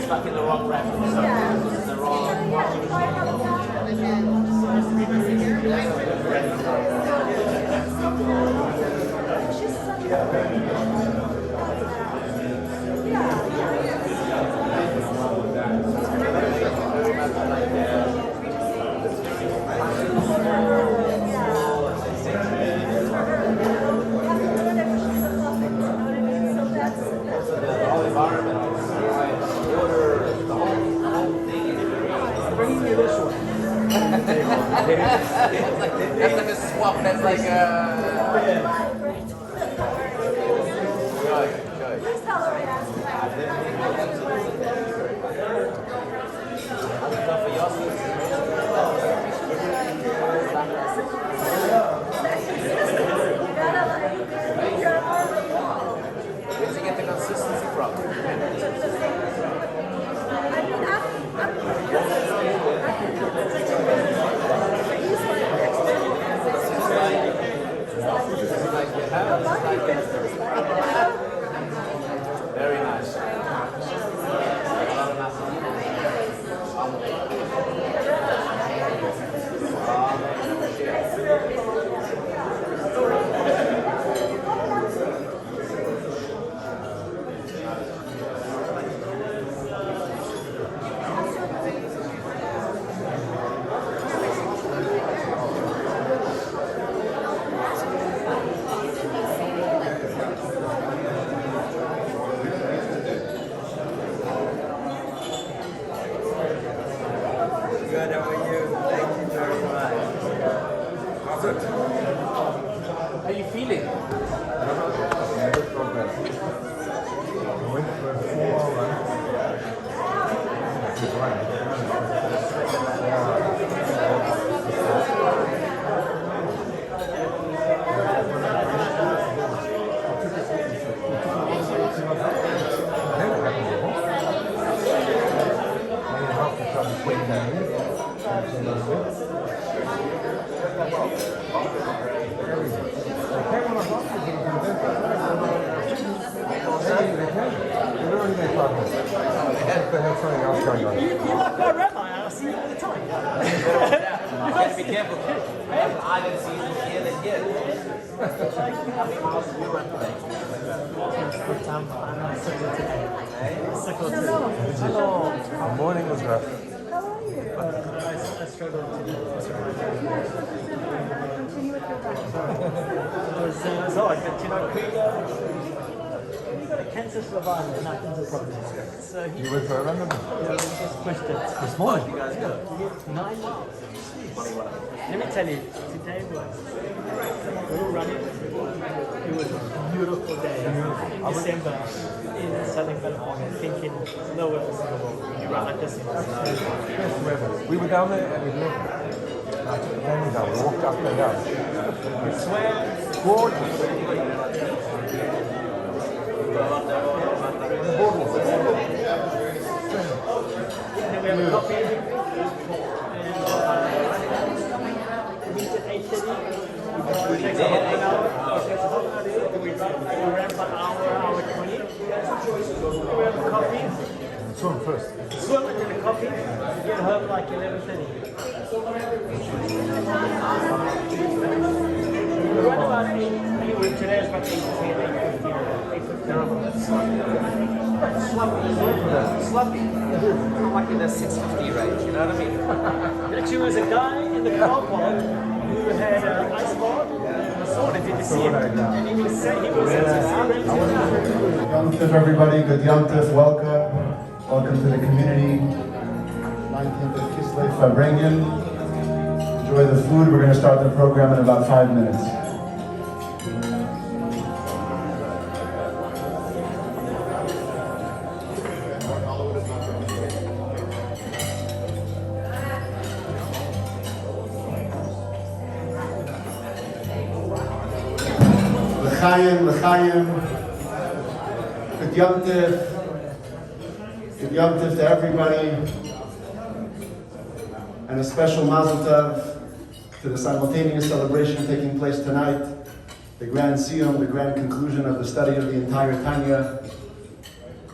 stuck in the wrong bracket. So it's the wrong. That's like a swap. That's like a. Where did you get the consistency from? Very nice. Good, how are you? Thank you very much. How are you feeling? Be careful. I didn't see you here and here. Hello. The morning was rough. How are you? I struggled to Continue with your practice. it was hard, but you know, we got a cancer survivor and nothing's a problem. So he You went for a run? just pushed it. This morning? 9 miles. Let me tell you, today we were running. It was a beautiful day in December in Southern California, thinking nowhere else in the world you run like this. Best weather. We were down there at 11. I took the van down, we walked up and down. I swear, Gorgeous. The boardwalk. then we have a coffee. And we meet at 8:30. It takes a half an hour. It takes a half an hour. We ran for an hour 20. We have a coffee. Swim first. Swim and then a coffee. We get home like 11:30. We run about 8. Anyway, today is about 8:10, 8:15. Sloppy. I'm like in the 650 range, you know what I mean? Actually, there was a guy in the car park who had an ice bath and a sauna. Did you see him? And he was saying he was Yom Tov, everybody. Good Yom Tov. Welcome. Welcome to the community. 19th of Kislev, Farbrengen. Enjoy the food. We're going to start the program in about 5 minutes. L'chaim. Good Yom Tov. Good Yom Tov to everybody. And a special Mazel Tov to the simultaneous celebration taking place tonight, the grand Siyum, the grand conclusion of the study of the entire Tanya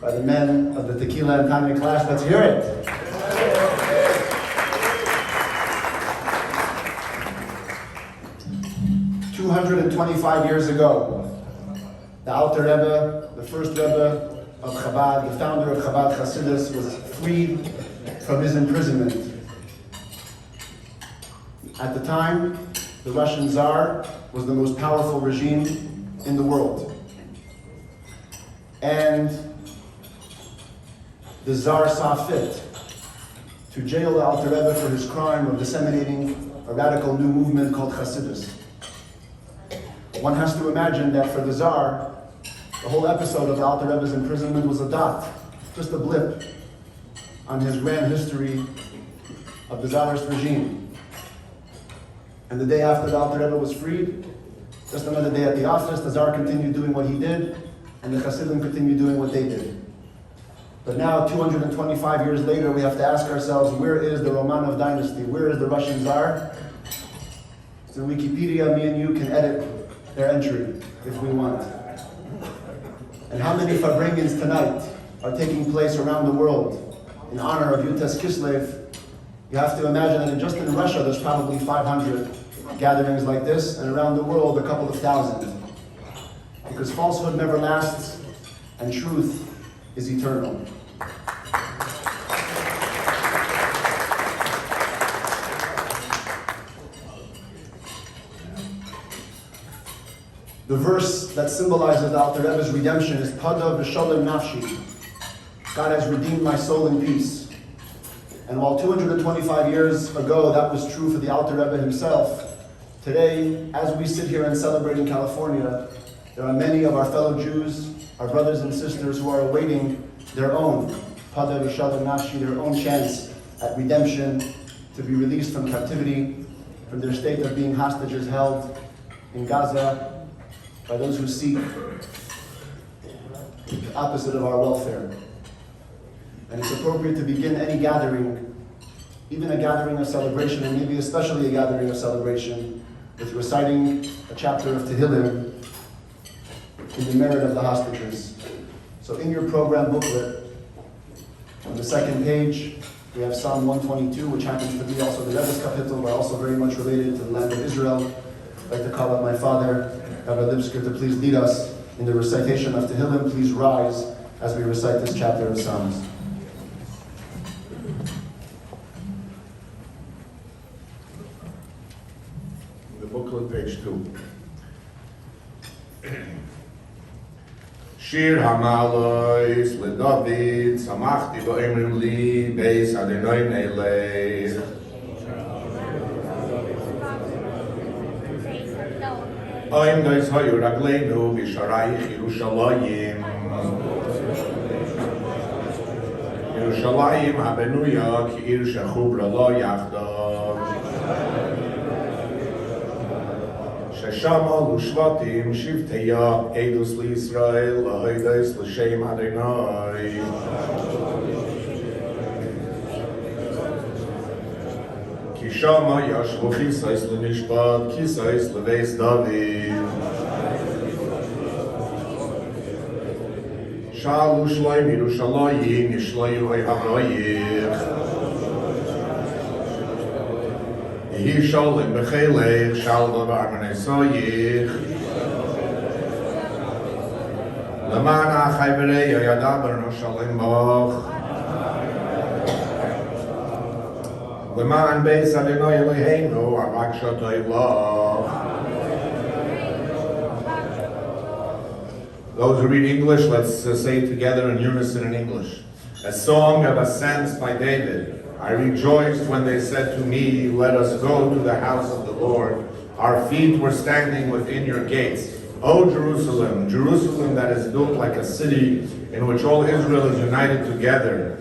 by the men of the Tequila Tanya class. Let's hear it. "225 years ago, the Alter Rebbe, the first Rebbe of Chabad, the founder of Chabad Chassidus, was freed from his imprisonment. At the time, the Russian Tsar was the most powerful regime in the world. And the Tsar saw fit to jail the Alter Rebbe for his crime of disseminating a radical new movement called Chassidus. One has to imagine that for the Tsar, the whole episode of the Alter Rebbe's imprisonment was a dot, just a blip on his grand history of the Tsarist regime. And the day after the Alter Rebbe was freed, just another day at the office, the Tsar continued doing what he did, and the Hasidim continued doing what they did. But now, 225 years later, we have to ask ourselves, where is the Romanov dynasty? Where is the Russian Tsar? So in Wikipedia, me and you can edit their entry if we want. And how many Farbrengens tonight are taking place around the world in honor of Yud Tes Kislev? You have to imagine that just in Russia, there's probably 500 gatherings like this, and around the world, a couple of thousand. Because falsehood never lasts, and truth is eternal. The verse that symbolizes the Alter Rebbe's redemption is Pada v'shalom nafshi. God has redeemed my soul in peace. And while 225 years ago that was true for the Alter Rebbe himself, today, as we sit here and celebrate in California, there are many of our fellow Jews, our brothers and sisters, who are awaiting their own Pada v'shalom nafshi, their own chance at redemption, to be released from captivity, from their state of being hostages held in Gaza by those who seek the opposite of our welfare. And it's appropriate to begin any gathering, even a gathering of celebration, and maybe especially a gathering of celebration, with reciting a chapter of Tehillim in the merit of the hostages. So in your program booklet, on the second page, we have Psalm 122, which happens to be also the Rebbe's kapitel, but also very much related to the land of Israel. I'd like to call up my father, Rabbi Lipskier, to please lead us in the recitation of Tehillim. Please rise as we recite this chapter of Psalms. The booklet, page 2. Shir Hamalois LeDavid Samachti Bo'emrim Li Beis Adonai Melech. Oim Dois Hayu Ragleinu B'Sharayich Yerushalayim. Yerushalayim Habenuya Ki'ir Shechubra Lo Yachdav. Shesham Alu Shvatim Shivteya Edus LiYisrael Lahoides L'Shem Adonai. Kishama Yashvu Chisais L'Nishpat Kisais L'Veis David. Shalu Shloim Yerushalayim Yishloyu Oy Havroyich. Yehi Sholem B'Chelech Shalva B'Armanei Soyich. L'man Achai V'Reya Yadaber No Shalem Boch. L'man Beis Adonai Eloheinu Avak Shotoi Loch. Those who read English, let's say it together in unison in English. A song of ascents by David. I rejoiced when they said to me, let us go to the house of the Lord. Our feet were standing within your gates. O Jerusalem, Jerusalem that is built like a city in which all Israel is united together.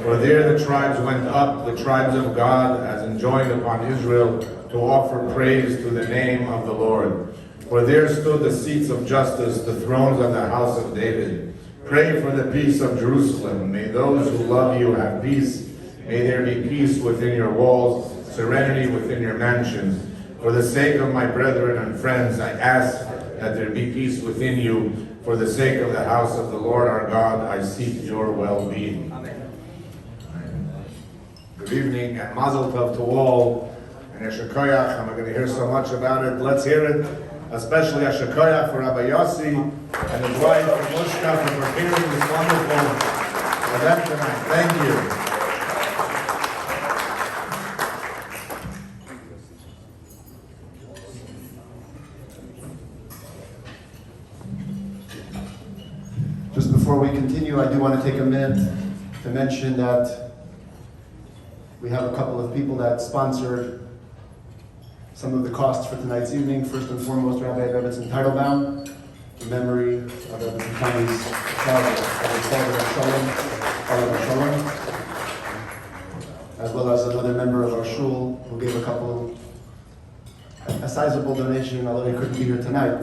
For there the tribes went up, the tribes of God, as enjoined upon Israel, to offer praise to the name of the Lord. For there stood the seats of justice, the thrones of the house of David. Pray for the peace of Jerusalem. May those who love you have peace. May there be peace within your walls, serenity within your mansions. For the sake of my brethren and friends, I ask that there be peace within you. For the sake of the house of the Lord our God, I seek your well-being. Amen. Good evening and Mazel Tov to all. And Yasher Koyach, I'm going to hear so much about it. Let's hear it. Especially Yasher Koyach for Rabbi Yossi and his wife Moshe for preparing this wonderful event tonight. Thank you. Just before we continue, I do want to take a minute to mention that we have a couple of people that sponsored some of the costs for tonight's evening. First and foremost, Rabbi Rebbetzin Teitelbaum, in memory of Rabbi Tanya's father, as well as another member of our shul who gave a sizable donation, although he couldn't be here tonight,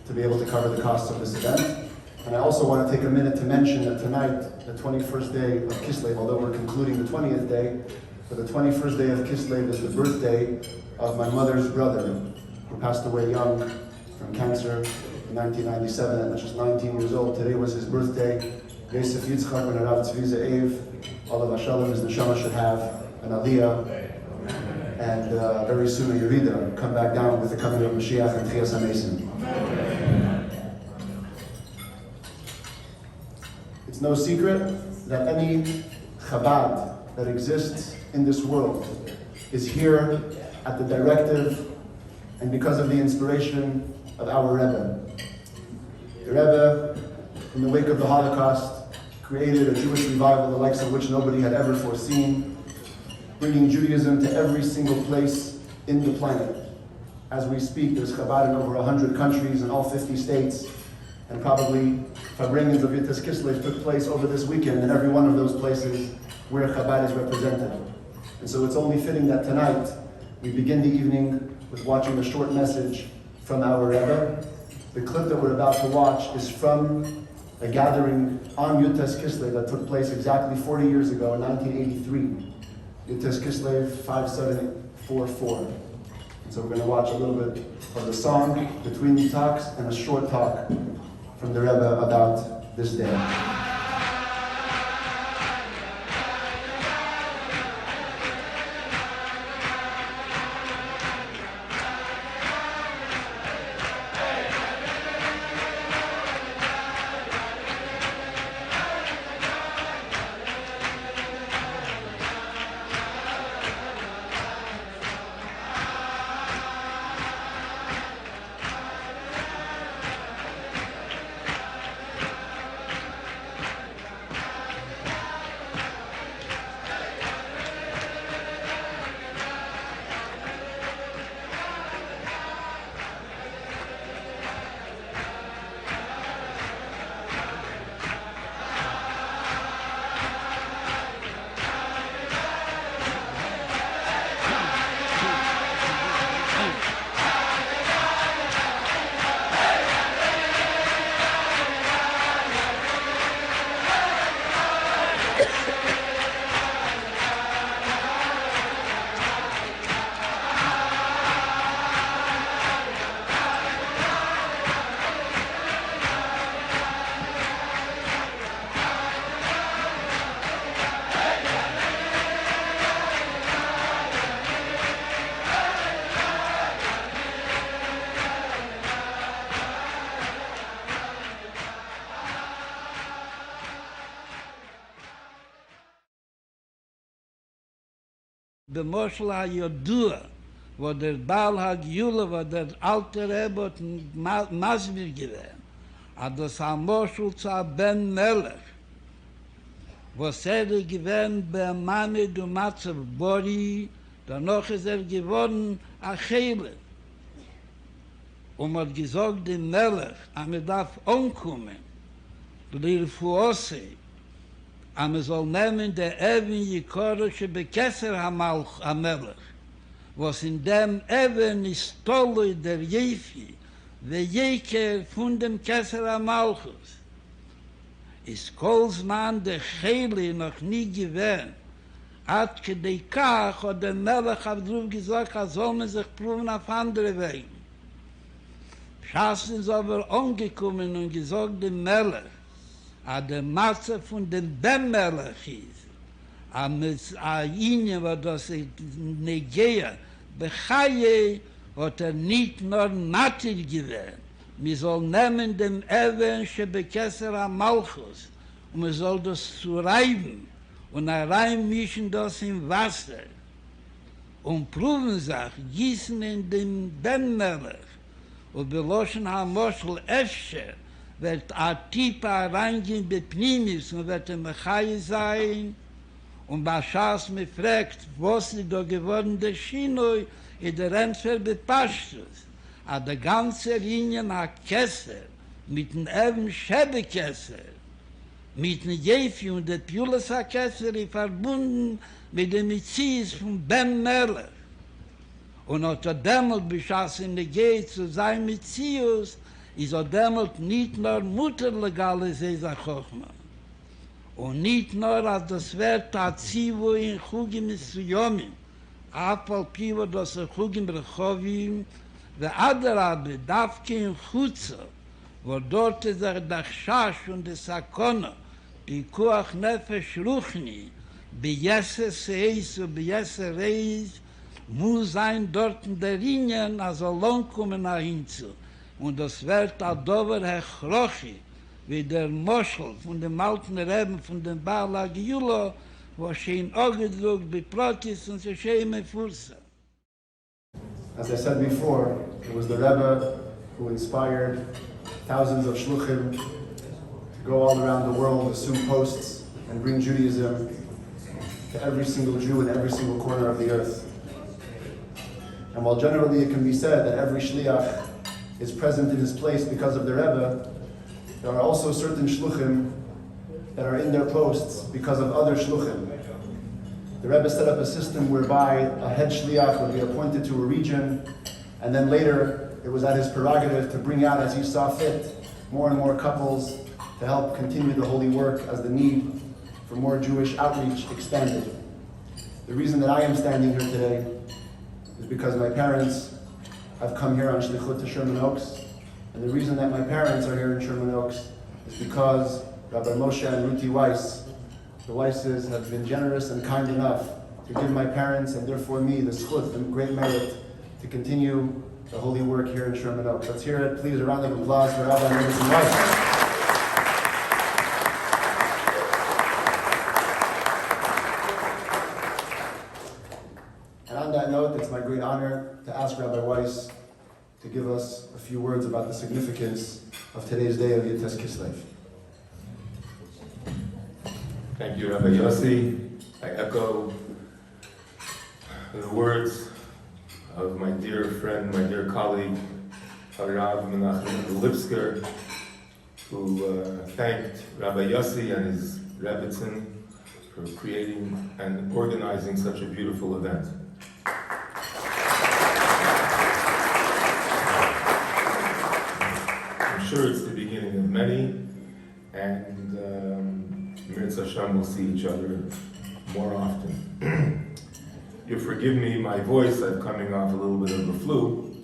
to be able to cover the costs of this event. And I also want to take a minute to mention that tonight, the 21st day of Kislev, although we're concluding the 20th day, but the 21st day of Kislev is the birthday of my mother's brother, who passed away young from cancer in 1997 at just 19 years old. Today was his birthday. Yosef Yitzchak ben Arav Tzvi Ze'ev, Olav Hashalom, his neshama should have an aliyah, and very soon a yerida, come back down with the coming of Mashiach and Tchias HaMesim. It's no secret that any Chabad that exists in this world is here at the directive and because of the inspiration of our Rebbe. The Rebbe, in the wake of the Holocaust, created a Jewish revival the likes of which nobody had ever foreseen, bringing Judaism to every single place in the planet. As we speak, there's Chabad in over 100 countries in all 50 states, and probably Farbrengen of Yud Tes Kislev took place over this weekend in every one of those places where Chabad is represented. And so it's only fitting that tonight we begin the evening with watching a short message from our Rebbe. The clip that we're about to watch is from a gathering on Yud Tes Kislev that took place exactly 40 years ago in 1983. Yud Tes Kislev 5744. And so we're going to watch a little bit of the song between the talks and a short talk from the Rebbe about this day. The Moshe HaYodua, wo der Baal HaGiula, wo der Alter Rebbe hat Masbir gewesen, hat das HaMoshe zu Ben Melech, wo gewesen bei Mame du Matzev Bori, danach ist geworden Achele. Und hat gesagt dem Melech, darf umkommen, Lirfuose, soll nehmen der Even Yikorische Bekesser HaMelech, was in dem Even ist Tolle der Jefi, der Jeker von dem Kesser HaMalchus. Ist Kolzmann der Cheli noch nie gewähnt, hat kedei Kach hat der Melech auf drauf gesagt, soll man sich proben auf andere Wegen. Schaß ist aber angekommen und gesagt dem Melech, a der Matze von dem Ben-Melech ist, a Inje, wo das Negeia, Bechaye, hat nicht nur Natil gewählt. Wir sollen nehmen dem Ewen, Shebekesser am Malchus, und wir sollen das zu reiben und reinmischen das im Wasser und proben sich, gießen in dem Ben-Melech und beloschen am Moschel Efsche, wird a Tipa reingehen bei Pnimis und wird ein Mechai sein und bei Schaß mir fragt, was ist da geworden der Schinoi in der Entfer bepashtus. A der ganze Linie nach Kessel, mit dem Eben Schebekessel, mit dem Jefi und der Piulas HaKessel verbunden mit dem Metzies von Ben Melech. Und hat dämmelt beschass in der Gehe zu sein Metzius, ist dämmelt nicht nur mutterlegale Seisachochma. Und nicht nur als das Wert Azivu in Chugim Siyum, Apal Pivo das Chugim Rechovim, Alter Rebbe, dafke in Chutza, wo dort ist der Chash und der Sakona, Pikuach Nefesh Ruchni, Beyese Seis und Beyese Reis, muss sein dort in der Linien, also lang kommen nach hinzu. Und das wird Adover Hechrochi, wie der Moschel von dem alten Reben von dem Baal Agiulo, wo sie in Ogedruck beprotis und sie schäme Fursa. As I said before, it was the Rebbe who inspired thousands of shluchim to go all around the world, assume posts, and bring Judaism to every single Jew in every single corner of the earth. And while generally it can be said that every shliach is present in his place because of the Rebbe, there are also certain shluchim that are in their posts because of other shluchim. The Rebbe set up a system whereby a head shliach would be appointed to a region, and then later it was at his prerogative to bring out, as he saw fit, more and more couples to help continue the holy work as the need for more Jewish outreach expanded. The reason that I am standing here today is because my parents have come here on shlichut to Sherman Oaks, and the reason that my parents are here in Sherman Oaks is because Rabbi Moshe and Ruti Weiss, the Weisses, have been generous and kind enough to give my parents and therefore me the zchut, the great merit, to continue the holy work here in Sherman Oaks. Let's hear it, please, a round of applause for Rabbi and Ruti Weiss. And on that note, it's my great honor to ask Rabbi Weiss to give us a few words about the significance of today's day of Yud Tes Kislev. Thank you, Rabbi Yossi. I echo the words of my dear friend, my dear colleague, Rabbi Avi Lipskier, who thanked Rabbi Yossi and his Rebbitzin for creating and organizing such a beautiful event. I'm sure it's the beginning of many, and Mirz Hashem will see each other more often. You forgive me, my voice, I'm coming off a little bit of the flu.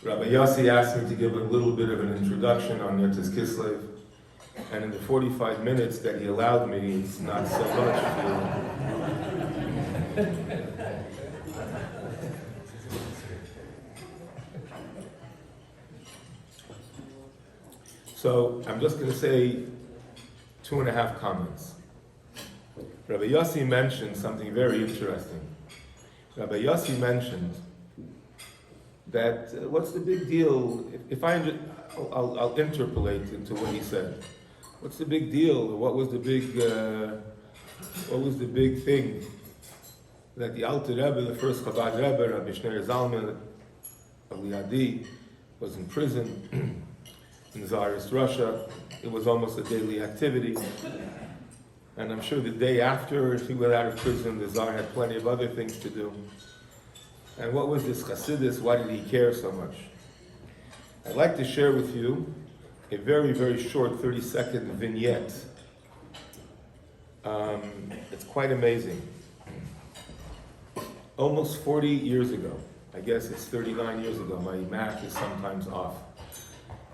Rabbi Yossi asked me to give a little bit of an introduction on Yud Tes Kislev, and in the 45 minutes that he allowed me, it's not so much So I'm just going to say 2.5 comments. Rabbi Yossi mentioned something very interesting. Rabbi Yossi mentioned that what's the big deal? If I'll interpolate into what he said. What's the big deal? What was the big thing that the Alter Rebbe, the first Chabad Rebbe, Rabbi Shneur Zalman of Liadi, was in prison in Tsarist Russia? It was almost a daily activity. And I'm sure the day after he got out of prison, the Tsar had plenty of other things to do. And what was this Chassidus? Why did he care so much? I'd like to share with you a very, very short 30-second vignette. It's quite amazing. Almost 40 years ago, I guess it's 39 years ago, my math is sometimes off.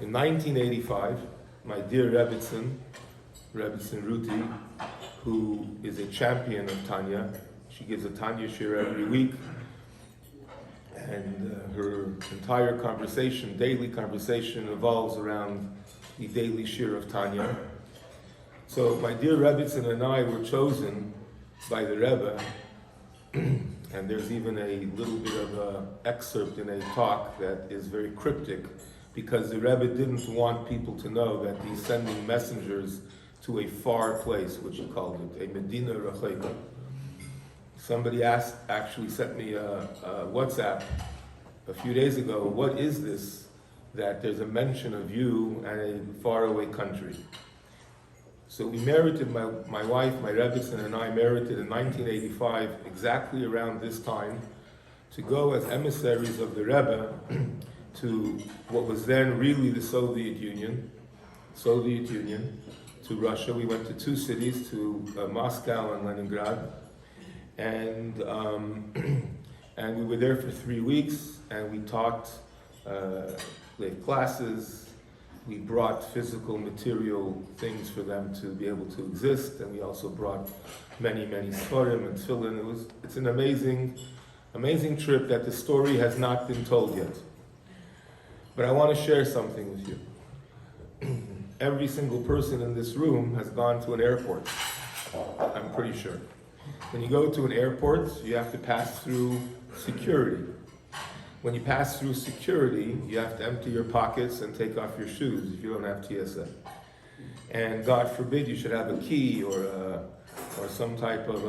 In 1985, my dear Rebbitzin Ruti, who is a champion of Tanya, she gives a Tanya shir every week, and her entire conversation, daily conversation, revolves around the daily shir of Tanya. So my dear Rebbitzin and I were chosen by the Rebbe, and there's even a little bit of an excerpt in a talk that is very cryptic, because the Rebbe didn't want people to know that he's sending messengers to a far place, which he called it, a Medina Racheka. Somebody actually sent me a WhatsApp a few days ago, what is this, that there's a mention of you and a faraway country? So we merited, my wife, my Rebbitzin and I merited in 1985, exactly around this time, to go as emissaries of the Rebbe to what was then really the Soviet Union, to Russia. We went to two cities, to Moscow and Leningrad, and we were there for 3 weeks, and we taught, we had classes, we brought physical, material things for them to be able to exist, and we also brought many, many svarim and tefillin. It's an amazing trip that the story has not been told yet. But I want to share something with you. Every single person in this room has gone to an airport, I'm pretty sure. When you go to an airport, you have to pass through security. When you pass through security, you have to empty your pockets and take off your shoes if you don't have TSA. And God forbid you should have a key or some type of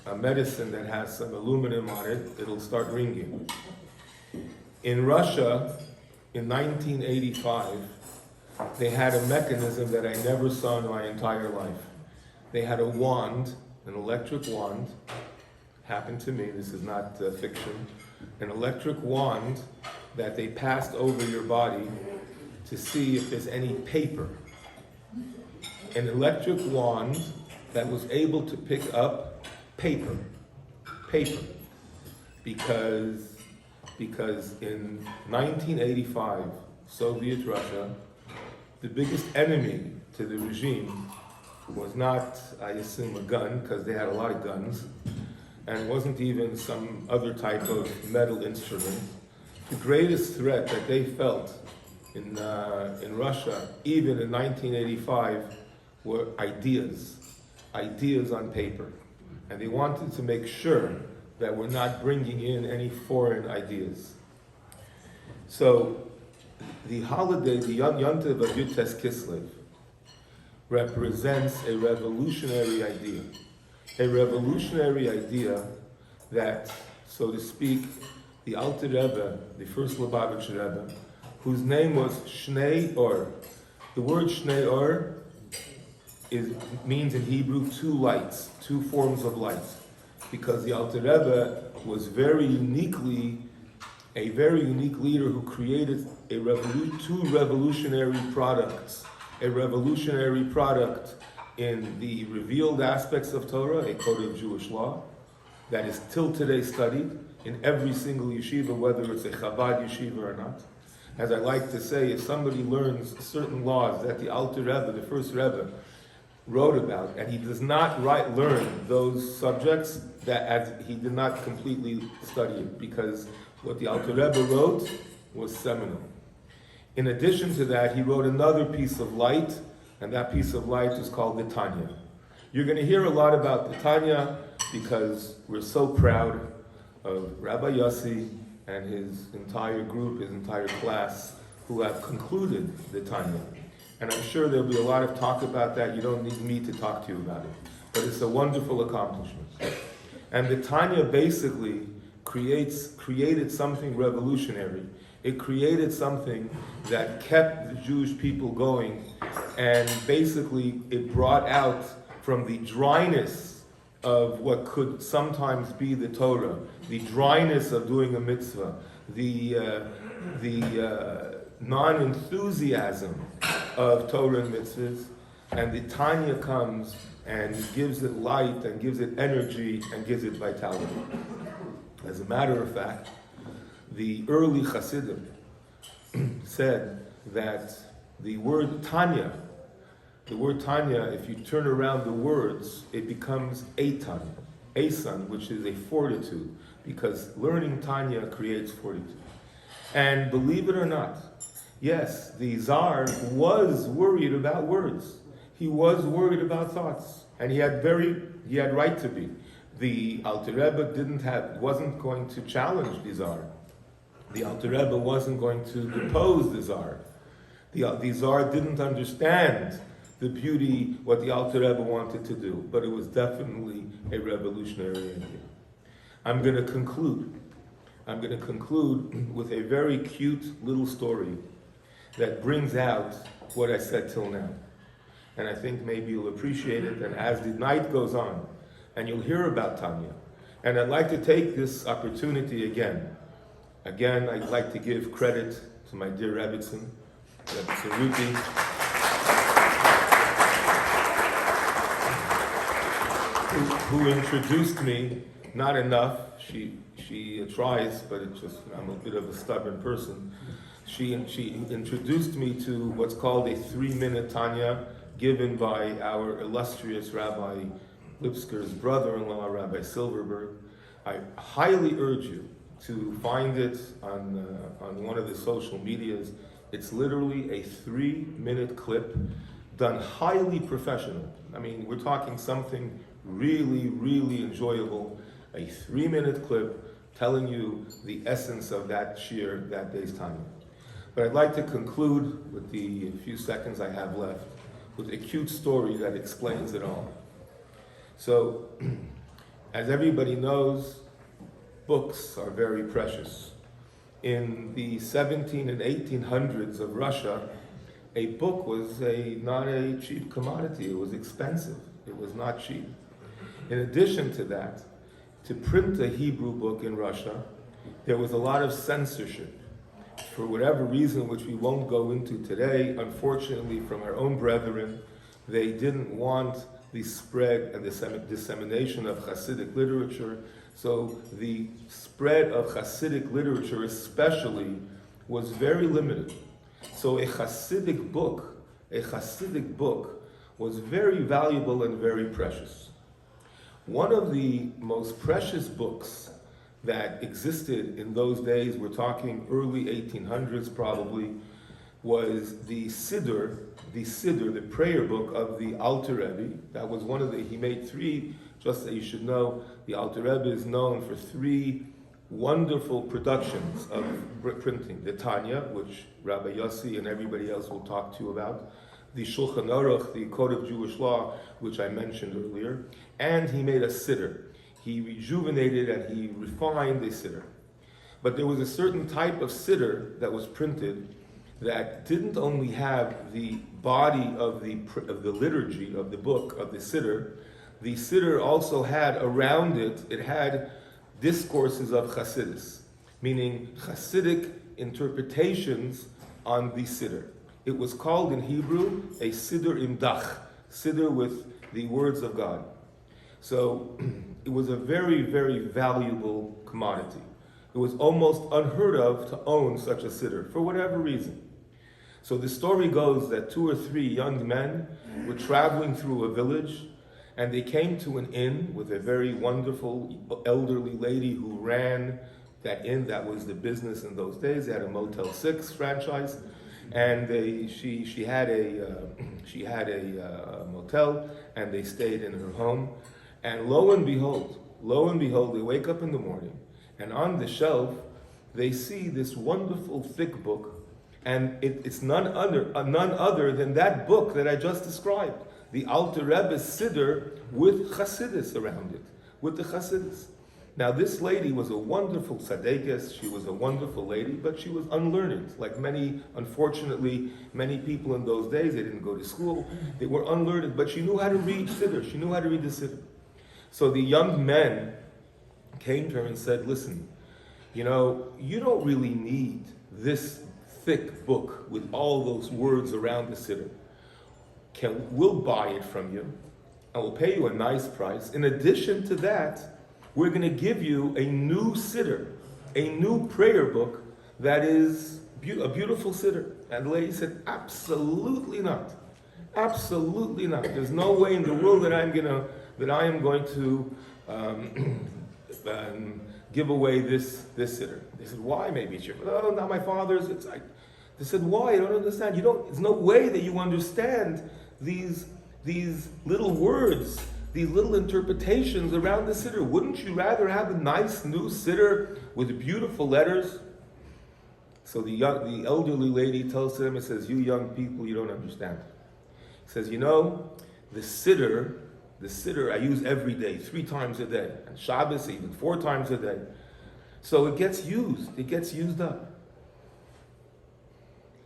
a medicine that has some aluminum on it, it'll start ringing. In Russia, in 1985, they had a mechanism that I never saw in my entire life. They had a wand, an electric wand, happened to me, this is not fiction, an electric wand that they passed over your body to see if there's any paper. An electric wand that was able to pick up paper. Because in 1985, Soviet Russia, the biggest enemy to the regime was not, I assume, a gun, because they had a lot of guns, and it wasn't even some other type of metal instrument. The greatest threat that they felt in Russia, even in 1985, were ideas on paper. And they wanted to make sure that we're not bringing in any foreign ideas. So the holiday, the Yud Tes Kislev, represents a revolutionary idea. A revolutionary idea that, so to speak, the Alter Rebbe, the first Lubavitcher Rebbe, whose name was Shnei Or. The word Shnei Or means in Hebrew two lights, two forms of light. Because the Alter Rebbe was a very unique leader who created two revolutionary products. A revolutionary product in the revealed aspects of Torah, a code of Jewish law, that is till today studied in every single yeshiva, whether it's a Chabad yeshiva or not. As I like to say, if somebody learns certain laws that the Alter Rebbe, the first Rebbe, wrote about, and he does not learn those subjects, that he did not completely study it, because what the Alter Rebbe wrote was seminal. In addition to that, he wrote another piece of light, and that piece of light is called the Tanya. You're going to hear a lot about the Tanya because we're so proud of Rabbi Yossi and his entire group, his entire class, who have concluded the Tanya. And I'm sure there'll be a lot of talk about that. You don't need me to talk to you about it. But it's a wonderful accomplishment. And the Tanya basically created something revolutionary. It created something that kept the Jewish people going, and basically it brought out from the dryness of what could sometimes be the Torah, the dryness of doing a mitzvah, the non-enthusiasm of Torah and mitzvahs, and the Tanya comes and gives it light and gives it energy and gives it vitality. As a matter of fact, the early Chassidim said that the word Tanya, if you turn around the words, it becomes Eitan, Asan, which is a fortitude, because learning Tanya creates fortitude. And believe it or not, yes, the Tsar was worried about words. He was worried about thoughts, and he had right to be. The Alter Rebbe wasn't going to challenge the Tsar. The Alter Rebbe wasn't going to depose the Tsar. The Tsar didn't understand the beauty, what the Alter Rebbe wanted to do, but it was definitely a revolutionary idea. I'm going to conclude with a very cute little story that brings out what I said till now. And I think maybe you'll appreciate it, and as the night goes on, and you'll hear about Tanya. And I'd like to take this opportunity again, I'd like to give credit to my dear Rebbitzin, Ruti, who introduced me, not enough, she tries, but I'm a bit of a stubborn person. She introduced me to what's called a 3-minute Tanya, given by our illustrious Rabbi Lipskier's brother-in-law, Rabbi Silverberg. I highly urge you to find it on one of the social medias. It's literally a 3-minute clip done highly professional. I mean, we're talking something really, really enjoyable. A 3-minute clip telling you the essence of that shiur, that day's time. But I'd like to conclude with the few seconds I have left with a cute story that explains it all. So, as everybody knows, books are very precious. In the 17 and 1800s of Russia, a book was not a cheap commodity. It was expensive. It was not cheap. In addition to that, to print a Hebrew book in Russia, there was a lot of censorship. For whatever reason, which we won't go into today, unfortunately from our own brethren, they didn't want the spread and the dissemination of Hasidic literature. So the spread of Hasidic literature especially was very limited. So a Hasidic book was very valuable and very precious. One of the most precious books that existed in those days, we're talking early 1800s probably, was the Siddur, the prayer book of the Alter Rebbe. That was he made 3, just so you should know, the Alter Rebbe is known for 3 wonderful productions of printing. The Tanya, which Rabbi Yossi and everybody else will talk to you about, the Shulchan Aruch, the Code of Jewish Law, which I mentioned earlier, and he made a Siddur. He rejuvenated and he refined the Siddur. But there was a certain type of Siddur that was printed that didn't only have the body of the liturgy of the book of the Siddur also had around it had discourses of Chassidus, meaning Chassidic interpretations on the Siddur. It was called in Hebrew a Siddur imdach, Siddur with the words of God. So it was a very, very valuable commodity. It was almost unheard of to own such a Siddur, for whatever reason. So the story goes that 2 or 3 young men were traveling through a village, and they came to an inn with a very wonderful elderly lady who ran that inn. That was the business in those days. They had a Motel 6 franchise, and she had a motel, and they stayed in her home. And lo and behold, they wake up in the morning, and on the shelf they see this wonderful thick book, and it's none other than that book that I just described, the Alter Rebbe's Siddur with Chassidus around it, with the Chassidus. Now this lady was a wonderful tzaddikas, she was a wonderful lady, but she was unlearned. Like unfortunately, many people in those days, they didn't go to school, they were unlearned, but she knew how to read Siddur, she knew how to read the Siddur. So the young men came to her and said, listen, you don't really need this thick book with all those words around the Siddur. We'll buy it from you, and we'll pay you a nice price. In addition to that, we're going to give you a new Siddur, a new prayer book that is a beautiful Siddur. And the lady said, absolutely not. Absolutely not. There's no way in the world that I am going to give away this sitter. They said, why? Maybe it's your, oh, not my father's. It's like, they said, why? I don't understand. There's no way that you understand these little words, these little interpretations around the sitter. Wouldn't you rather have a nice new sitter with beautiful letters? So the elderly lady tells them, it says, you young people, you don't understand. He says, the sitter I use every day, 3 times a day. And Shabbos, even 4 times a day. So it gets used up.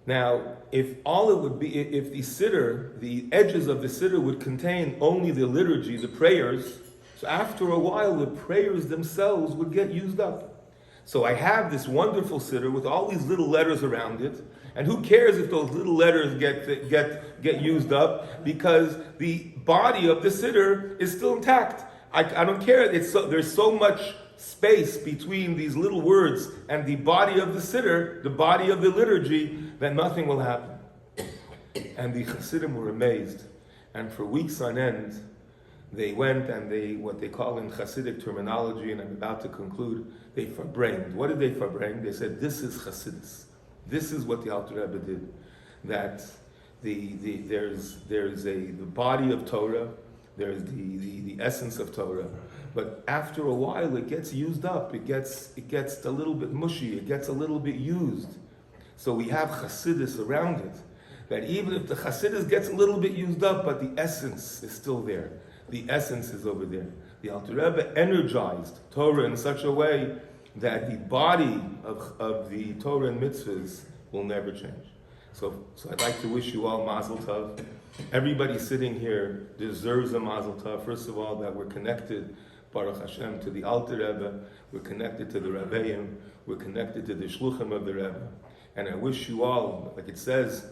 Now, if the sitter, the edges of the sitter would contain only the liturgy, the prayers, so after a while the prayers themselves would get used up. So I have this wonderful sitter with all these little letters around it, and who cares if those little letters get used up, because the body of the sitter is still intact. I don't care. There's so much space between these little words and the body of the sitter, the body of the liturgy, that nothing will happen. And the Chassidim were amazed, and for weeks on end, they went and what they call in Chassidic terminology, and I'm about to conclude, they Farbrengen. What did they Farbrengen? They said, this is Chassidus. This is what the Alter Rebbe did. That there's the body of Torah, there's the essence of Torah, but after a while it gets used up. It gets a little bit mushy. It gets a little bit used. So we have Chassidus around it. That even if the Chassidus gets a little bit used up, but the essence is still there. The essence is over there. The Alter Rebbe energized Torah in such a way that the body of the Torah and mitzvahs will never change. So I'd like to wish you all Mazel Tov. Everybody sitting here deserves a Mazel Tov. First of all, that we're connected, Baruch Hashem, to the Alter Rebbe. We're connected to the Rebbeim. We're connected to the Shluchim of the Rebbe. And I wish you all, like it says,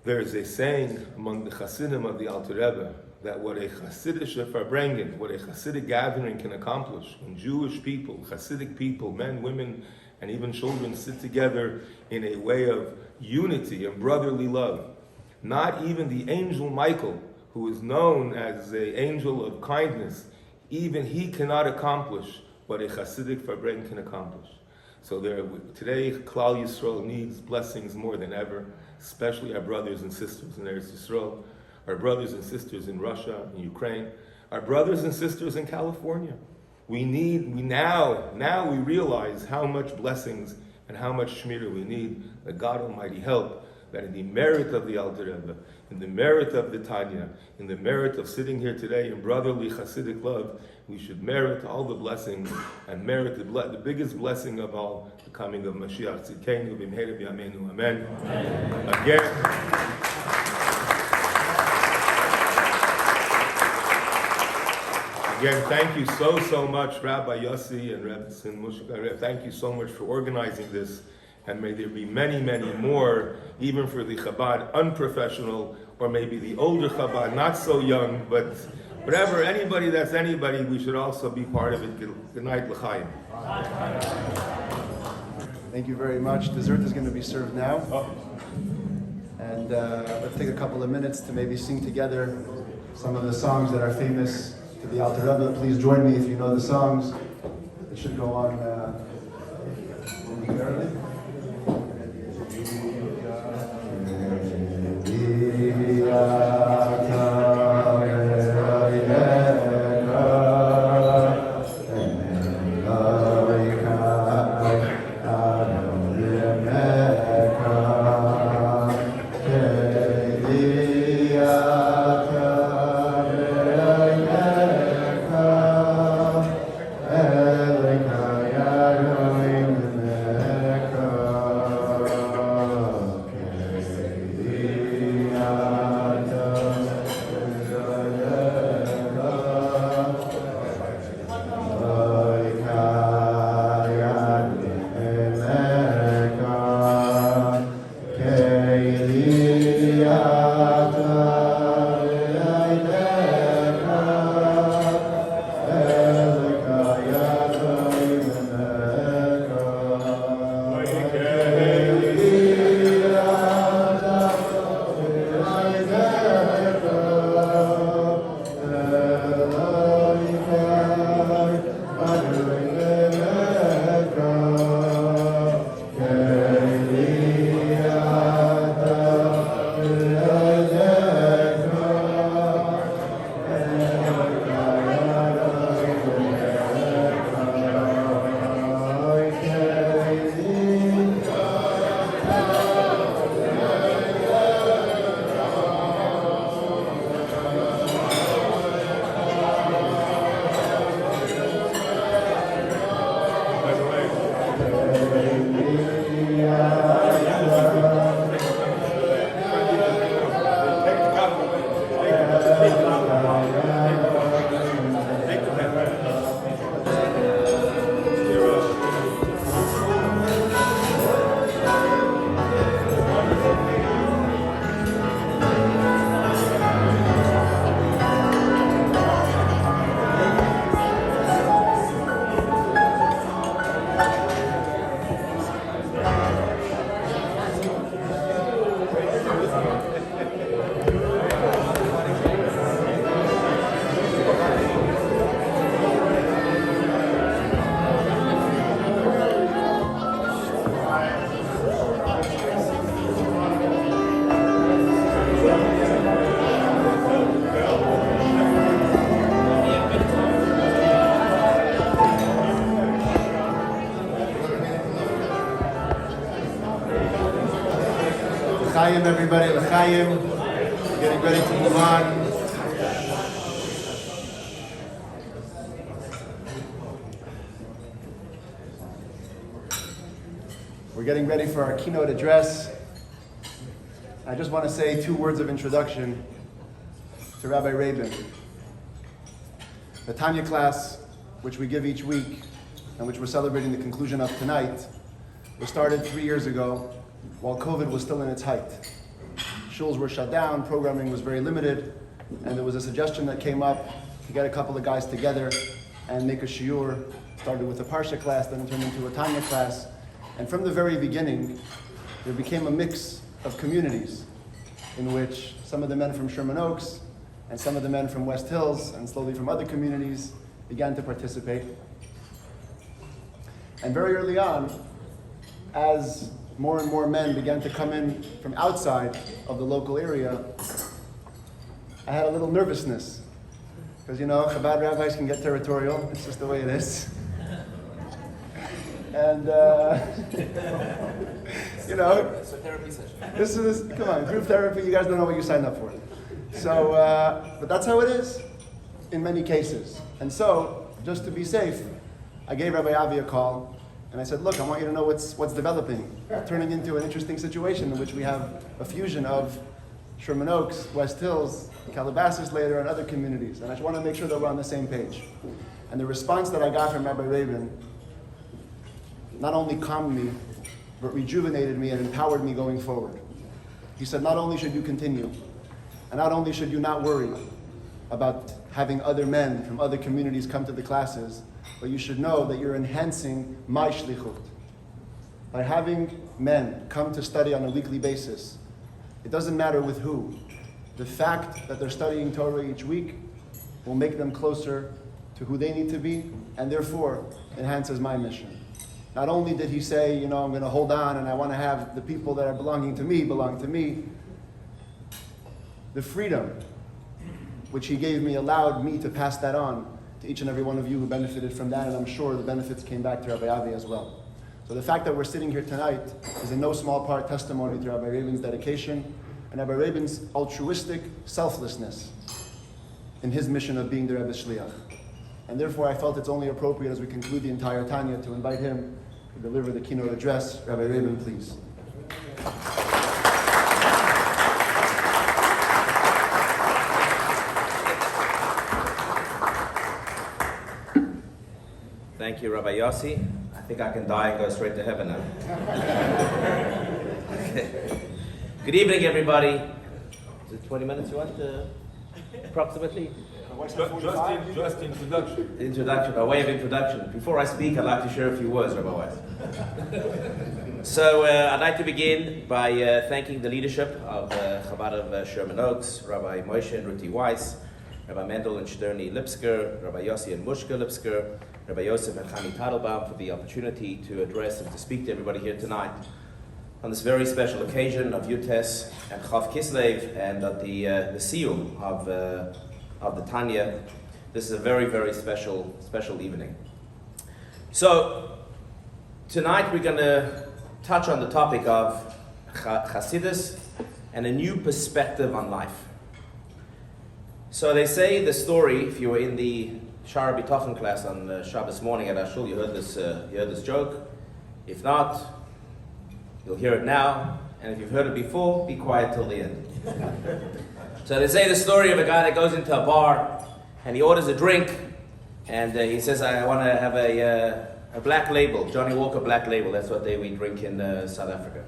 there's a saying among the Chassidim of the Alter Rebbe, that what a Chassidish Farbrengen, what a Chassidic gathering can accomplish, when Jewish people, Chassidic people, men, women, and even children sit together in a way of unity and brotherly love. Not even the angel Michael, who is known as the angel of kindness, even he cannot accomplish what a Chassidic Farbrengen can accomplish. So today, Klal Yisrael needs blessings more than ever, especially our brothers and sisters in Eretz Yisrael, our brothers and sisters in Russia and Ukraine, our brothers and sisters in California. We now we realize how much blessings and how much shmirah we need, that God Almighty help, that in the merit of the Alter Rebbe, in the merit of the Tanya, in the merit of sitting here today in brotherly Chassidic love, we should merit all the blessings and merit the biggest blessing of all, the coming of Mashiach Tzidkenu b'mheira b'yameinu. Amen. Again, thank you so much, Rabbi Yossi and Rabbi Moshe. Thank you so much for organizing this, and may there be many more, even for the Chabad unprofessional, or maybe the older Chabad, not so young, but whatever, anybody that's anybody, we should also be part of it. Good night, l'chaim. Thank you very much. Dessert is going to be served now. And let's take a couple of minutes to maybe sing together some of the songs that are famous to the Alter Rebbe. Please join me if you know the songs. It should go on momentarily. Eleka L'chaim, everybody, L'chaim. Getting ready to move on. We're getting ready for our keynote address. I just want to say 2 words of introduction to Rabbi Rabin. The Tanya class, which we give each week, and which we're celebrating the conclusion of tonight, was started 3 years ago while COVID was still in its height. Shuls were shut down, programming was very limited, and there was a suggestion that came up to get a couple of guys together and make a shiur. Started with a Parsha class, then it turned into a Tanya class. And from the very beginning, there became a mix of communities in which some of the men from Sherman Oaks and some of the men from West Hills and slowly from other communities began to participate. And very early on, as more and more men began to come in from outside of the local area, I had a little nervousness. Because Chabad rabbis can get territorial, it's just the way it is. And, It's a therapy session. this is, come on, group therapy, you guys don't know what you signed up for. So, but that's how it is in many cases. And so, just to be safe, I gave Rabbi Avi a call, and I said, look, I want you to know what's developing, turning into an interesting situation in which we have a fusion of Sherman Oaks, West Hills, Calabasas later, and other communities. And I just want to make sure that we're on the same page. And the response that I got from Rabbi Rabin not only calmed me, but rejuvenated me and empowered me going forward. He said, not only should you continue, and not only should you not worry about having other men from other communities come to the classes, but you should know that you're enhancing my shlichut. By having men come to study on a weekly basis, it doesn't matter with who. The fact that they're studying Torah each week will make them closer to who they need to be, and therefore enhances my mission. Not only did he say, I'm going to hold on and I want to have the people that are belonging to me belong to me, the freedom which he gave me allowed me to pass that on to each and every one of you who benefited from that, and I'm sure the benefits came back to Rabbi Avi as well. So the fact that we're sitting here tonight is in no small part testimony to Rabbi Rabin's dedication and Rabbi Rabin's altruistic selflessness in his mission of being the Rebbe Shliach. And therefore I felt it's only appropriate as we conclude the entire Tanya to invite him to deliver the keynote address. Rabbi Rabin, please. Thank you, Rabbi Yossi. I think I can die and go straight to heaven now. Good evening, everybody. Is it 20 minutes you want, approximately? Just introduction. Introduction, by way of introduction. Before I speak, I'd like to share a few words, Rabbi Weiss. So I'd like to begin by thanking the leadership of Chabad of Sherman Oaks, Rabbi Moshe and Ruti Weiss, Rabbi Mendel and Shderny Lipskier, Rabbi Yossi and Mushka Lipskier, Rabbi Yosef and Chani Tadelbaum for the opportunity to address and to speak to everybody here tonight on this very special occasion of Yud Tes and Kislev and of the Siyum of the Tanya. This is a very, very special evening. So tonight we're going to touch on the topic of Chassidus and a new perspective on life. So they say the story, if you were in the Shara B'Tachon class on Shabbos morning at Ashul, you heard this joke. If not, you'll hear it now, and if you've heard it before, be quiet till the end. So they say the story of a guy that goes into a bar, and he orders a drink, and he says, I want to have a black label, Johnny Walker Black Label. That's what we drink in South Africa.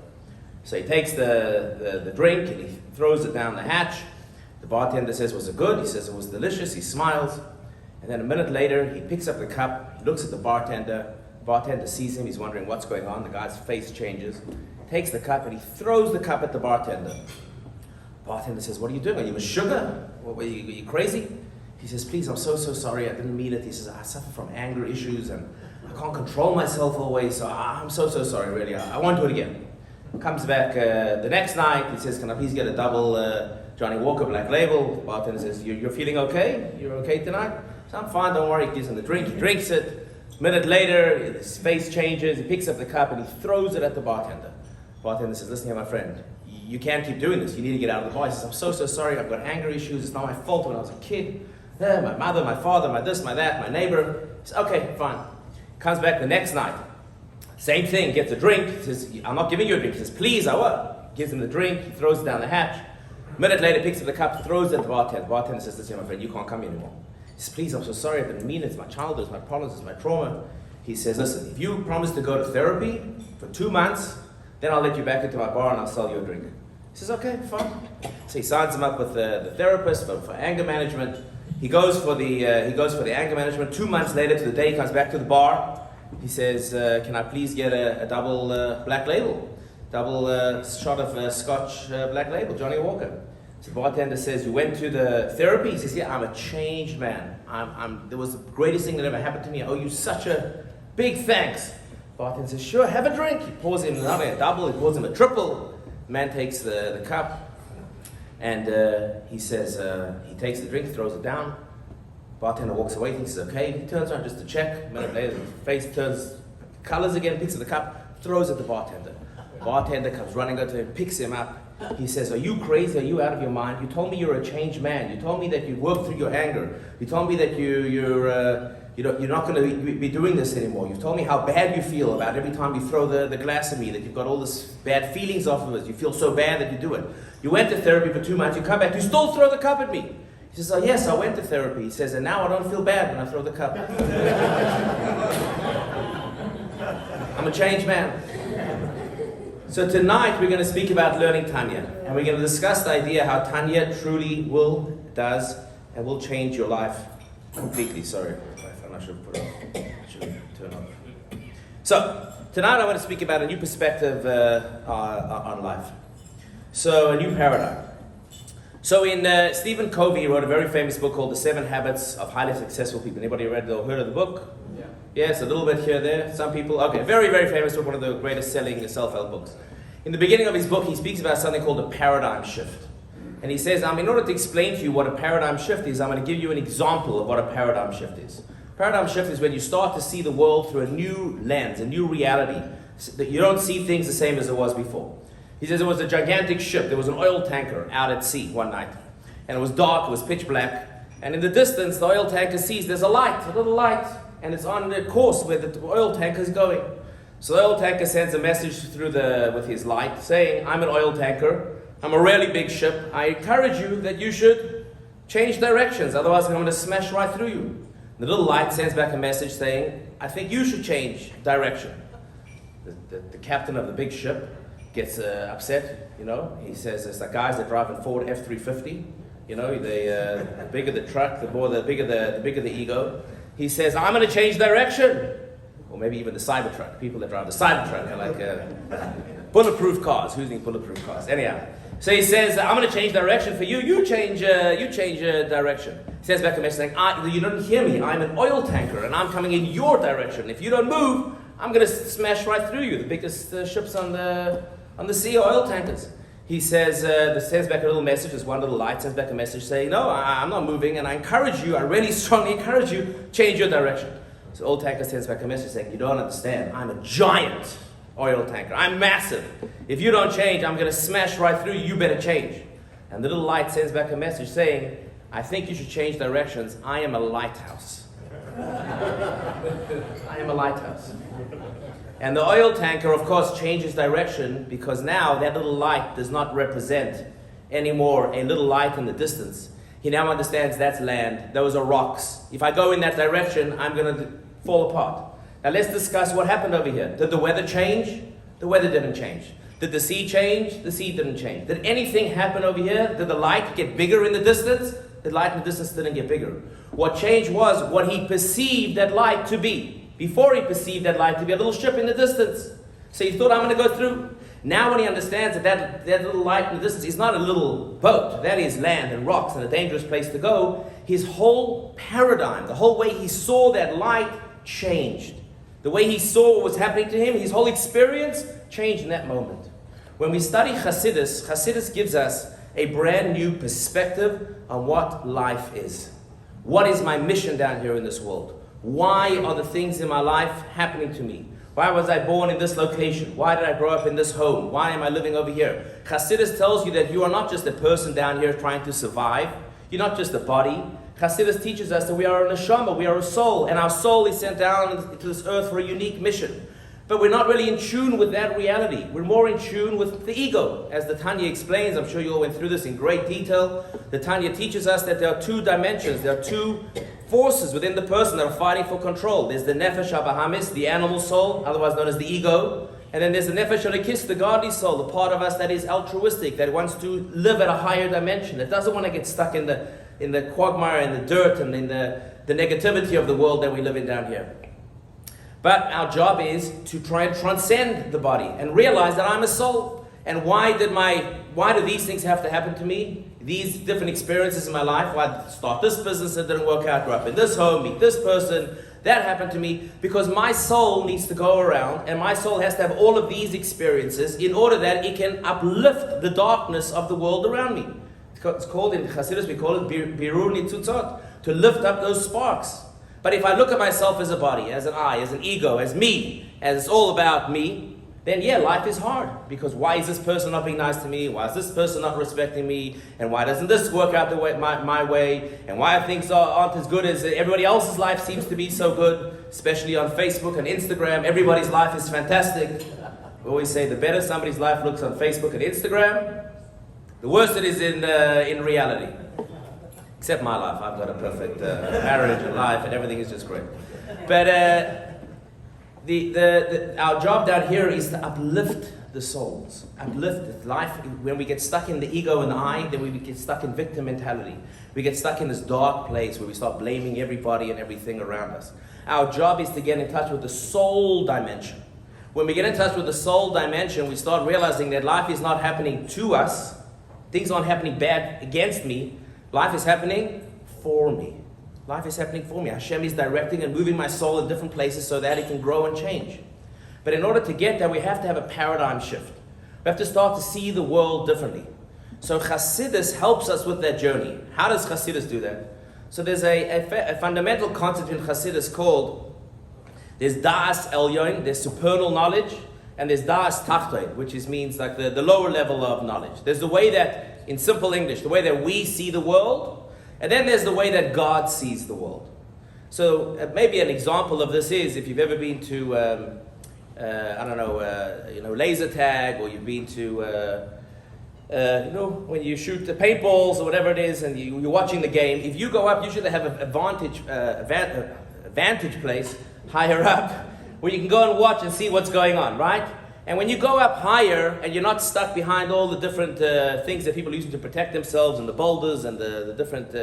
So he takes the drink, and he throws it down the hatch. The bartender says, was it good? He says, it was delicious. He smiles. And then a minute later, he picks up the cup, he looks at the bartender. The bartender sees him, he's wondering what's going on. The guy's face changes. Takes the cup, and he throws the cup at the bartender. The bartender says, what are you doing? Are you a sugar? Are you crazy? He says, please, I'm so sorry. I didn't mean it. He says, I suffer from anger issues, and I can't control myself always, so I'm so sorry, really. I won't do it again. Comes back the next night. He says, can I please get a double Johnny Walker Black Label? The bartender says, you're feeling okay? You're okay tonight? So I'm fine, don't worry. He gives him the drink, he drinks it. A minute later, his face changes, he picks up the cup and he throws it at the bartender. The bartender says, listen here, my friend, you can't keep doing this. You need to get out of the bar. He says, I'm so sorry. I've got anger issues. It's not my fault when I was a kid. My mother, my father, my this, my that, my neighbor. He says, okay, fine. Comes back the next night. Same thing, gets a drink. He says, I'm not giving you a drink. He says, please, I won't. Gives him the drink. He throws it down the hatch. A minute later, picks up the cup, throws it at the bartender. The bartender says, listen, my friend, you can't come here anymore. He says, please, I'm so sorry. I didn't mean it. It's my childhood. It's my problems. It's my trauma. He says, listen, if you promise to go to therapy for 2 months, then I'll let you back into my bar and I'll sell you a drink. He says, okay, fine. So he signs him up with the therapist for anger management. He goes for the anger management. 2 months later, to the day he comes back to the bar, he says, can I please get a double black label? Double shot of Scotch Black Label, Johnny Walker. So the bartender says, you went to the therapy? He says, yeah, I'm a changed man. There was the greatest thing that ever happened to me. I owe you such a big thanks. Bartender says, sure, have a drink. He pours him not a double, he pours him a triple. The man takes the cup and he says, he takes the drink, throws it down. Bartender walks away, thinks it's okay. He turns around just to check. A minute later, his face turns colors again, picks up the cup, throws it at the bartender. Bartender comes running up to him, picks him up. He says, are you crazy? Are you out of your mind? You told me you're a changed man. You told me that you worked through your anger. You told me that you're not going to be doing this anymore. You've told me how bad you feel about every time you throw the glass at me, that you've got all this bad feelings afterwards. You feel so bad that you do it. You went to therapy for 2 months. You come back. You still throw the cup at me. He says, oh yes, I went to therapy. He says, and now I don't feel bad when I throw the cup. I'm a changed man. So tonight we're going to speak about learning Tanya. And we're going to discuss the idea how Tanya truly does, and will change your life completely. Sorry, I should put it off. I should turn off. So, tonight I want to speak about a new perspective on life. So, a new paradigm. So in Stephen Covey wrote a very famous book called The 7 Habits of Highly Successful People. Anybody read or heard of the book? Yeah. Yes, a little bit here there. Some people. Okay, very, very famous book, one of the greatest selling self-help books. In the beginning of his book, he speaks about something called a paradigm shift. And he says, in order to explain to you what a paradigm shift is, I'm going to give you an example of what a paradigm shift is. Paradigm shift is when you start to see the world through a new lens, a new reality, that you don't see things the same as it was before. He says there was a gigantic ship. There was an oil tanker out at sea one night. And it was dark, it was pitch black. And in the distance, the oil tanker sees there's a light, a little light. And it's on the course where the oil tanker is going. So the oil tanker sends a message through with his light saying, I'm an oil tanker. I'm a really big ship. I encourage you that you should change directions. Otherwise, I'm going to smash right through you. The little light sends back a message saying, I think you should change direction. The captain of the big ship gets upset, He says, it's like guys that drive a Ford F-350. The bigger the truck, the bigger the ego. He says, I'm going to change direction. Or maybe even the Cybertruck. People that drive the Cybertruck are like bulletproof cars. Who's in bulletproof cars? Anyhow. So he says, I'm going to change direction for you. You change direction. He says back a message saying, you don't hear me. I'm an oil tanker and I'm coming in your direction. If you don't move, I'm going to smash right through you. The biggest ships on the sea are oil tankers. He says, sends back a little message, there's one little light, sends back a message saying, no, I'm not moving, and I encourage you, I really strongly encourage you, change your direction. So oil tanker sends back a message saying, you don't understand, I'm a giant oil tanker, I'm massive. If you don't change, I'm going to smash right through you, you better change. And the little light sends back a message saying, I think you should change directions, I am a lighthouse. I am a lighthouse. And the oil tanker, of course, changes direction because now that little light does not represent anymore a little light in the distance. He now understands that's land, those are rocks. If I go in that direction, I'm going to fall apart. Now let's discuss what happened over here. Did the weather change? The weather didn't change. Did the sea change? The sea didn't change. Did anything happen over here? Did the light get bigger in the distance? The light in the distance didn't get bigger. What changed was what he perceived that light to be. Before he perceived that light to be a little ship in the distance. So he thought, I'm going to go through. Now when he understands that little light in the distance is not a little boat, that is land and rocks and a dangerous place to go, his whole paradigm, the whole way he saw that light changed. The way he saw what was happening to him, his whole experience changed in that moment. When we study Chassidus, Chassidus gives us a brand new perspective on what life is. What is my mission down here in this world? Why are the things in my life happening to me? Why was I born in this location? Why did I grow up in this home? Why am I living over here? Chassidus tells you that you are not just a person down here trying to survive. You're not just a body. Chassidus teaches us that we are a neshama, we are a soul, and our soul is sent down into this earth for a unique mission. But we're not really in tune with that reality. We're more in tune with the ego. As the Tanya explains, I'm sure you all went through this in great detail, the Tanya teaches us that there are two dimensions, there are two forces within the person that are fighting for control. There's the nefesh habahamis, the animal soul, otherwise known as the ego, and then there's the nefesh halakis, the godly soul, the part of us that is altruistic, that wants to live at a higher dimension, that doesn't want to get stuck in the quagmire, in the dirt, and in the negativity of the world that we live in down here. But our job is to try and transcend the body and realize that I'm a soul. And why do these things have to happen to me? These different experiences in my life. Why I start this business that didn't work out, grow up in this home, meet this person, that happened to me. Because my soul needs to go around, and my soul has to have all of these experiences in order that it can uplift the darkness of the world around me. It's called in Chassidus, we call it birur nitzutzot, to lift up those sparks. But if I look at myself as a body, as an I, as an ego, as me, as it's all about me, then yeah, life is hard. Because why is this person not being nice to me? Why is this person not respecting me? And why doesn't this work out the way my way? And why things aren't as good as everybody else's life seems to be so good, especially on Facebook and Instagram. Everybody's life is fantastic. We always say the better somebody's life looks on Facebook and Instagram, the worse it is in reality. Except my life. I've got a perfect marriage and life, and everything is just great. But our job down here is to uplift the souls, uplift life. When we get stuck in the ego and the I, then we get stuck in victim mentality. We get stuck in this dark place where we start blaming everybody and everything around us. Our job is to get in touch with the soul dimension. When we get in touch with the soul dimension, we start realizing that life is not happening to us. Things aren't happening bad against me. Life is happening for me. Life is happening for me. Hashem is directing and moving my soul in different places so that it can grow and change. But in order to get there, we have to have a paradigm shift. We have to start to see the world differently. So Chassidus helps us with that journey. How does Chassidus do that? So there's a fundamental concept in Chassidus called, there's Da'as Elyon, there's supernal knowledge, and there's Da'as Tachton, which means like the lower level of knowledge. There's the way that, in simple English, the way that we see the world, and then there's the way that God sees the world. So maybe an example of this is if you've ever been to, laser tag, or you've been to, when you shoot the paintballs or whatever it is, and you're watching the game. If you go up, usually they have a vantage place higher up, where you can go and watch and see what's going on, right? And when you go up higher and you're not stuck behind all the different things that people are using to protect themselves, and the boulders and the different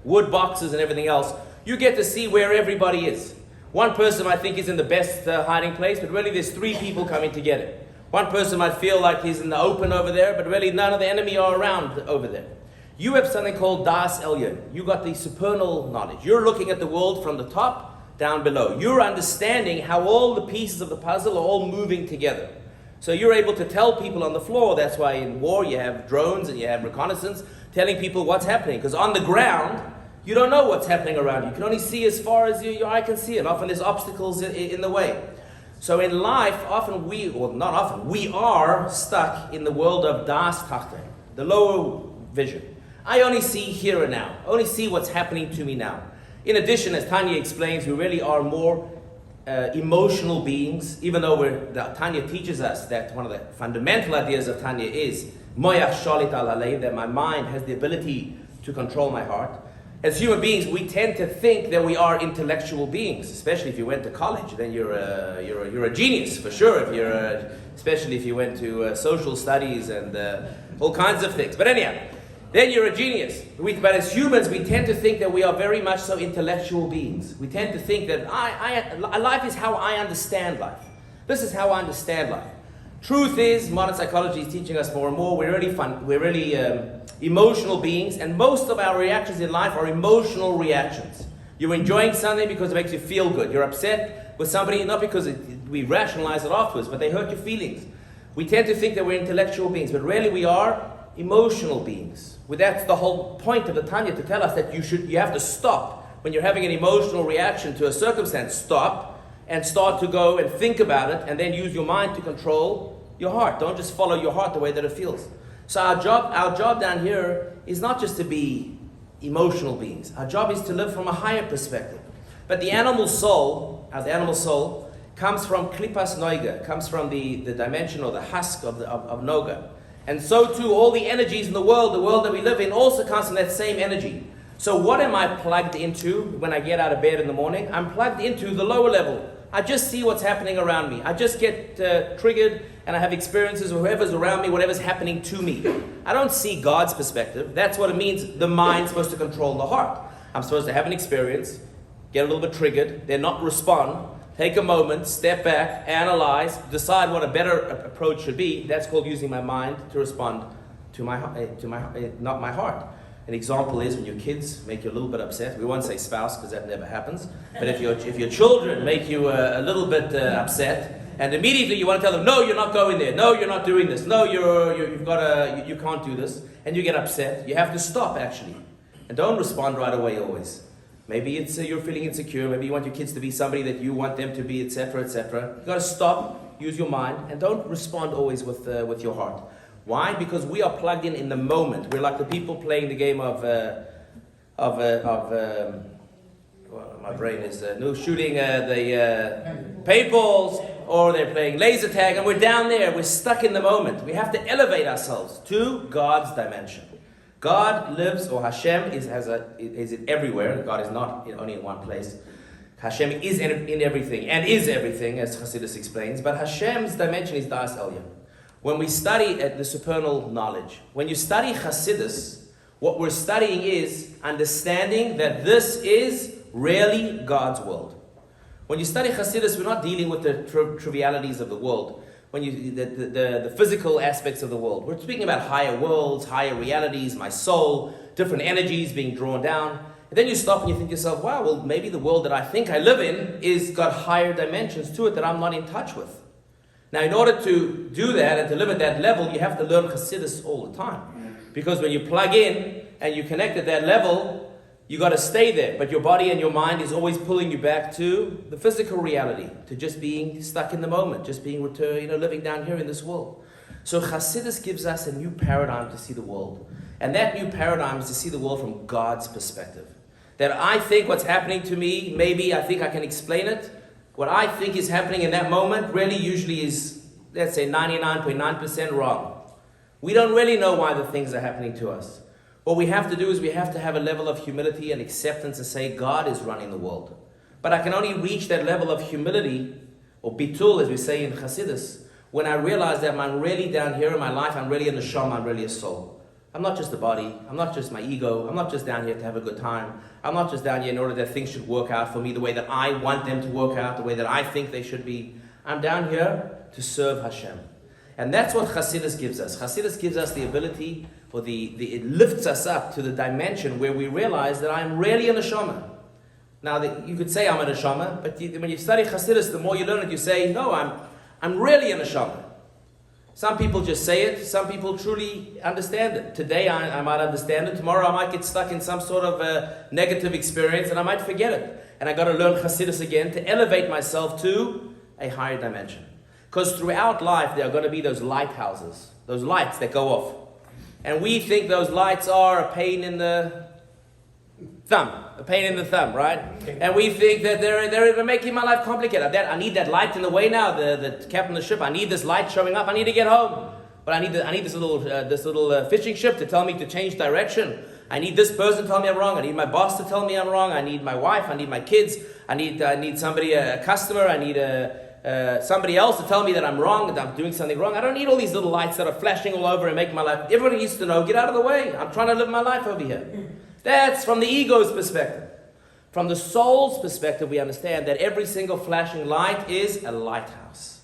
wood boxes and everything else, you get to see where everybody is. One person might think he's in the best hiding place, but really there's three people coming together. One person might feel like he's in the open over there, but really none of the enemy are around over there. You have something called Das Elyon. You got the supernal knowledge. You're looking at the world from the top down below. You're understanding how all the pieces of the puzzle are all moving together. So you're able to tell people on the floor. That's why in war you have drones and you have reconnaissance telling people what's happening. Because on the ground, you don't know what's happening around you. You can only see as far as your eye can see, and often there's obstacles in the way. So in life, we are stuck in the world of Das Tachte, the lower vision. I only see here and now. I only see what's happening to me now. In addition, as Tanya explains, we really are more emotional beings, even though Tanya teaches us that one of the fundamental ideas of Tanya is Moyach Shalit al Halev, that my mind has the ability to control my heart. As human beings, we tend to think that we are intellectual beings, especially if you went to college. Then you're a genius for sure. Especially if you went to social studies and all kinds of things. But anyhow, then you're a genius. But as humans, we tend to think that we are very much so intellectual beings. We tend to think that life is how I understand life. This is how I understand life. Truth is, modern psychology is teaching us more and more. We're really emotional beings, and most of our reactions in life are emotional reactions. You're enjoying something because it makes you feel good. You're upset with somebody, not because we rationalize it afterwards, but they hurt your feelings. We tend to think that we're intellectual beings, but really we are emotional beings. Well, that's the whole point of the Tanya, to tell us that you have to stop. When you're having an emotional reaction to a circumstance, stop and start to go and think about it, and then use your mind to control your heart. Don't just follow your heart the way that it feels. So our job down here is not just to be emotional beings. Our job is to live from a higher perspective. But the animal soul, comes from klipas noiga, comes from the dimension or the husk of noga. And so too, all the energies in the world that we live in, also comes from that same energy. So what am I plugged into when I get out of bed in the morning? I'm plugged into the lower level. I just see what's happening around me. I just get triggered, and I have experiences with whoever's around me, whatever's happening to me. I don't see God's perspective. That's what it means. The mind's supposed to control the heart. I'm supposed to have an experience, get a little bit triggered, then not respond, take a moment, step back, analyze, decide what a better approach should be. That's called using my mind to respond to not my heart. An example is when your kids make you a little bit upset. We won't say spouse because that never happens. But if your children make you a little bit upset, and immediately you want to tell them, no, you're not going there. No, you're not doing this. No, you can't do this, and you get upset. You have to stop actually, and don't respond right away always. Maybe it's you're feeling insecure. Maybe you want your kids to be somebody that you want them to be, etc., etc. You got to stop, use your mind, and don't respond always with your heart. Why? Because we are plugged in the moment. We're like the people playing the game of my brain is shooting the paintballs, or they're playing laser tag, and we're down there. We're stuck in the moment. We have to elevate ourselves to God's dimension. God lives, or Hashem is everywhere. God is not only in one place. Hashem is in everything and is everything, as Chassidus explains. But Hashem's dimension is Das Elyon. When we study the supernal knowledge, when you study Chassidus, what we're studying is understanding that this is really God's world. When you study Chassidus, we're not dealing with the trivialities of the world. When the physical aspects of the world, we're speaking about higher worlds, higher realities, my soul, different energies being drawn down. And then you stop and you think to yourself, wow, well, maybe the world that I think I live in is got higher dimensions to it that I'm not in touch with. Now, in order to do that and to live at that level, you have to learn Chassidus all the time. Because when you plug in and you connect at that level, you got to stay there. But your body and your mind is always pulling you back to the physical reality, to just being stuck in the moment, just being living down here in this world. So Chassidus gives us a new paradigm to see the world. And that new paradigm is to see the world from God's perspective. That I think what's happening to me, maybe I think I can explain it. What I think is happening in that moment really usually is, let's say, 99.9% wrong. We don't really know why the things are happening to us. What we have to do is we have to have a level of humility and acceptance and say, God is running the world. But I can only reach that level of humility, or bitul, as we say in Chassidus, when I realize that I'm really down here in my life, I'm really a neshama, I'm really a soul. I'm not just a body, I'm not just my ego, I'm not just down here to have a good time. I'm not just down here in order that things should work out for me the way that I want them to work out, the way that I think they should be. I'm down here to serve Hashem. And that's what Chassidus gives us. Chassidus gives us the ability, or it lifts us up to the dimension where we realize that I'm really a neshama. Now, you could say I'm a neshama, but when you study Chassidus, the more you learn it, you say, no, I'm really a neshama. Some people just say it, some people truly understand it. Today I might understand it, tomorrow I might get stuck in some sort of a negative experience and I might forget it. And I got to learn Chassidus again to elevate myself to a higher dimension. Because throughout life there are going to be those lighthouses, those lights that go off. And we think those lights are a pain in the thumb, right? And we think that they're making my life complicated. I need that light in the way now, the captain of the ship. I need this light showing up. I need to get home. But I need this little fishing ship to tell me to change direction. I need this person to tell me I'm wrong. I need my boss to tell me I'm wrong. I need my wife. I need my kids. I need somebody, a customer. I need somebody else to tell me that I'm wrong, that I'm doing something wrong. I don't need all these little lights that are flashing all over and making my life. Everybody needs to know, get out of the way. I'm trying to live my life over here. That's from the ego's perspective. From the soul's perspective, we understand that every single flashing light is a lighthouse.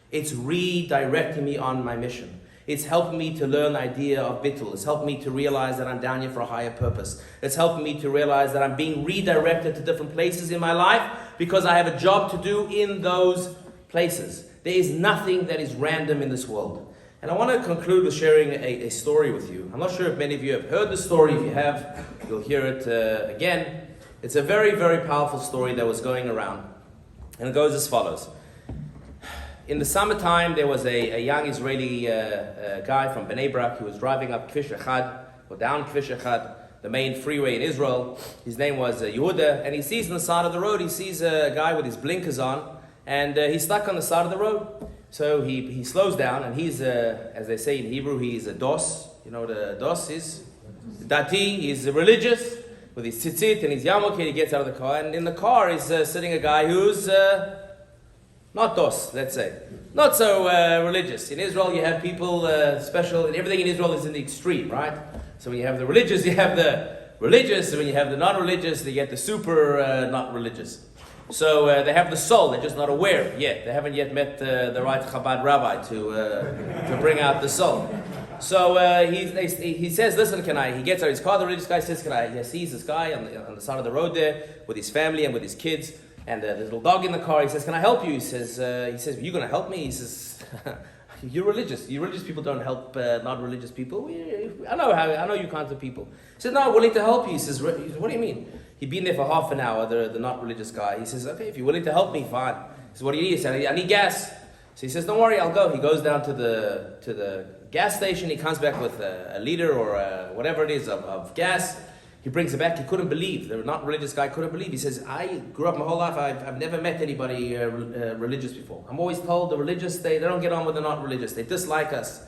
It's redirecting me on my mission. It's helping me to learn the idea of bittul. It's helping me to realize that I'm down here for a higher purpose. It's helping me to realize that I'm being redirected to different places in my life because I have a job to do in those places. There is nothing that is random in this world. And I want to conclude with sharing a story with you. I'm not sure if many of you have heard the story. If you have, you'll hear it again. It's a very, very powerful story that was going around. And it goes as follows. In the summertime, there was a young Israeli guy from Bnei Brak who was driving up Kvish Echad, or down Kvish Echad, the main freeway in Israel. His name was Yehuda, and he sees on the side of the road, he sees a guy with his blinkers on, and he's stuck on the side of the road. So he slows down, and he's, as they say in Hebrew, he's a dos. You know what a dos is? Dati, he's religious, with his tzitzit and his yarmulke. He gets out of the car, and in the car is sitting a guy who's not dos, let's say. Not so religious. In Israel, you have people special, and everything in Israel is in the extreme, right? So when you have the religious, you have the religious, and when you have the non-religious, you get the super not religious. So they have the soul, they're just not aware yet. They haven't yet met the right Chabad rabbi to bring out the soul. So he says, listen, can I? He gets out of his car, the religious guy says, can I? He sees this guy on the side of the road there with his family and with his kids, and there's a little dog in the car. He says, can I help you? He says, are you going to help me? He says, you're religious. You religious people don't help not religious people. I know you kinds of people. He says, no, I'm willing to help you. He says, what do you mean? He'd been there for half an hour, the not religious guy. He says, okay, if you're willing to help me, fine. He says, what do you need? He said, I need gas. So he says, don't worry, I'll go. He goes down to the gas station. He comes back with a liter or whatever it is of gas. He brings it back. He couldn't believe. The not religious guy couldn't believe. He says, I grew up my whole life. I've never met anybody religious before. I'm always told the religious, they don't get on with the not religious. They dislike us.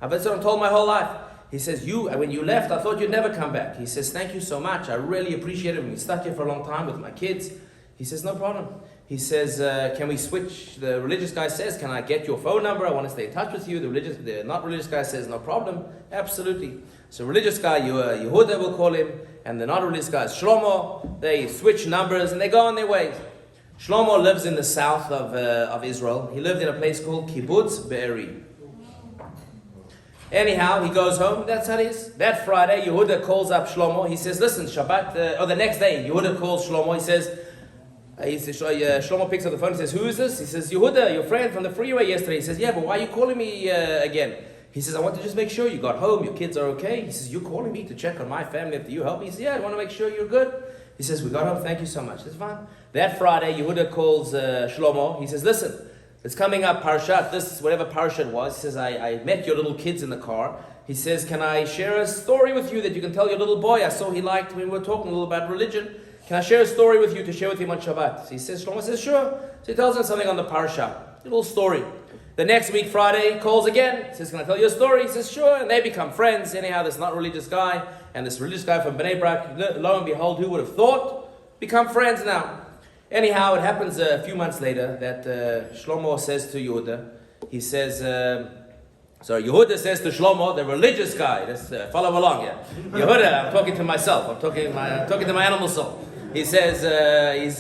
I've been told my whole life. He says, when you left, I thought you'd never come back. He says, thank you so much. I really appreciate it. We've been stuck here for a long time with my kids. He says, no problem. He says, can we switch? The religious guy says, can I get your phone number? I want to stay in touch with you. The not religious guy says, no problem. Absolutely. So religious guy, Yehuda will call him, and the not religious guy is Shlomo. They switch numbers and they go on their way. Shlomo lives in the south of Israel. He lived in a place called Kibbutz Be'eri. Anyhow, he goes home. That's how it is. That Friday, Yehuda calls up Shlomo. He says, listen, Shabbat, or the next day, Yehuda calls Shlomo. He says, Shlomo picks up the phone and says, who is this? He says, Yehuda, your friend from the freeway yesterday. He says, yeah, but why are you calling me again? He says, I want to just make sure you got home, your kids are okay. He says, you're calling me to check on my family after you help me? He says, yeah, I want to make sure you're good. He says, we got home, thank you so much. That's fine. That Friday, Yehuda calls Shlomo. He says, listen, it's coming up, Parashat, this, whatever Parashat it was. He says, I met your little kids in the car. He says, can I share a story with you that you can tell your little boy? I saw he liked when we were talking a little about religion. Can I share a story with you to share with him on Shabbat? So he says, Shlomo says, sure. So he tells him something on the Parashat, a little story. The next week, Friday, he calls again. He says, can I tell you a story? He says, sure. And they become friends. Anyhow, this not religious guy and this religious guy from Bnei Brak, lo and behold, who would have thought, become friends now. Anyhow, it happens a few months later that Shlomo says to Yehuda, he says, Yehuda says to Shlomo, the religious guy, let's follow along here. Yehuda, I'm talking to myself, I'm talking to my animal soul. He says,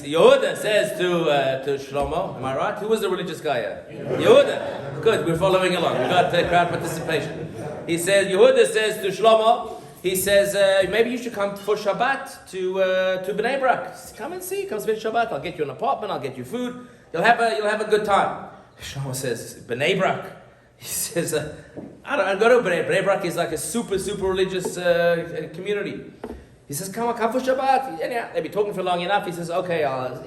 Yehuda says to Shlomo, am I right? Who was the religious guy here? Yehuda. Good, we're following along. We got crowd participation. He says, Yehuda says to Shlomo, he says, maybe you should come for Shabbat to Bnei Brak. Says, come and see, come spend Shabbat. I'll get you an apartment, I'll get you food. You'll have a good time. Shlomo says, Bnei Brak. He says, I don't go to Bnei Brak. Is like a super religious community. He says, come for Shabbat. Yeah, they'll be talking for long enough. He says, okay, I'll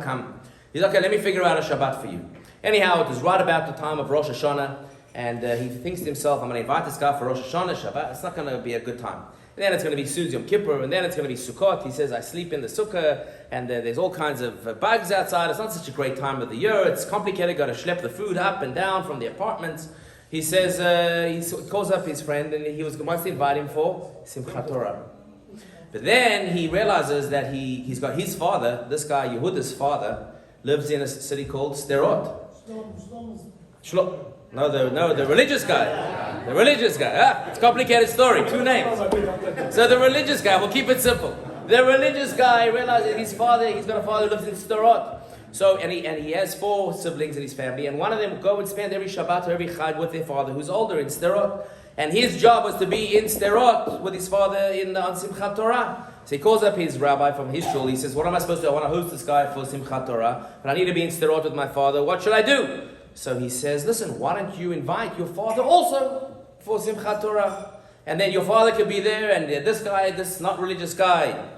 come. He says, okay, let me figure out a Shabbat for you. Anyhow, it was right about the time of Rosh Hashana, and he thinks to himself, I'm going to invite this guy for Rosh Hashana, Shabbat. It's not going to be a good time. And then it's going to be Yom Kippur, and then it's going to be Sukkot. He says, I sleep in the sukkah, and there's all kinds of bugs outside. It's not such a great time of the year. It's complicated. Got to schlep the food up and down from the apartments. He says, he calls up his friend, and he wants to invite him for Simchat Torah. But then he realizes that he's got his father, this guy, Yehuda's father, lives in a city called Sderot. No, the religious guy. The religious guy. It's a complicated story. 2 names. So the religious guy, we'll keep it simple. The religious guy realizes he's got a father who lives in Sderot. So, and he has 4 siblings in his family, and one of them go and spend every Shabbat or every Chag with their father, who's older, in Sderot. And his job was to be in Sderot with his father on Simchat Torah. So he calls up his rabbi from his shul. He says, what am I supposed to do? I want to host this guy for Simchat Torah, but I need to be in Sderot with my father. What should I do? So he says, listen, why don't you invite your father also for Simchat Torah? And then your father could be there, and this guy, this not religious guy,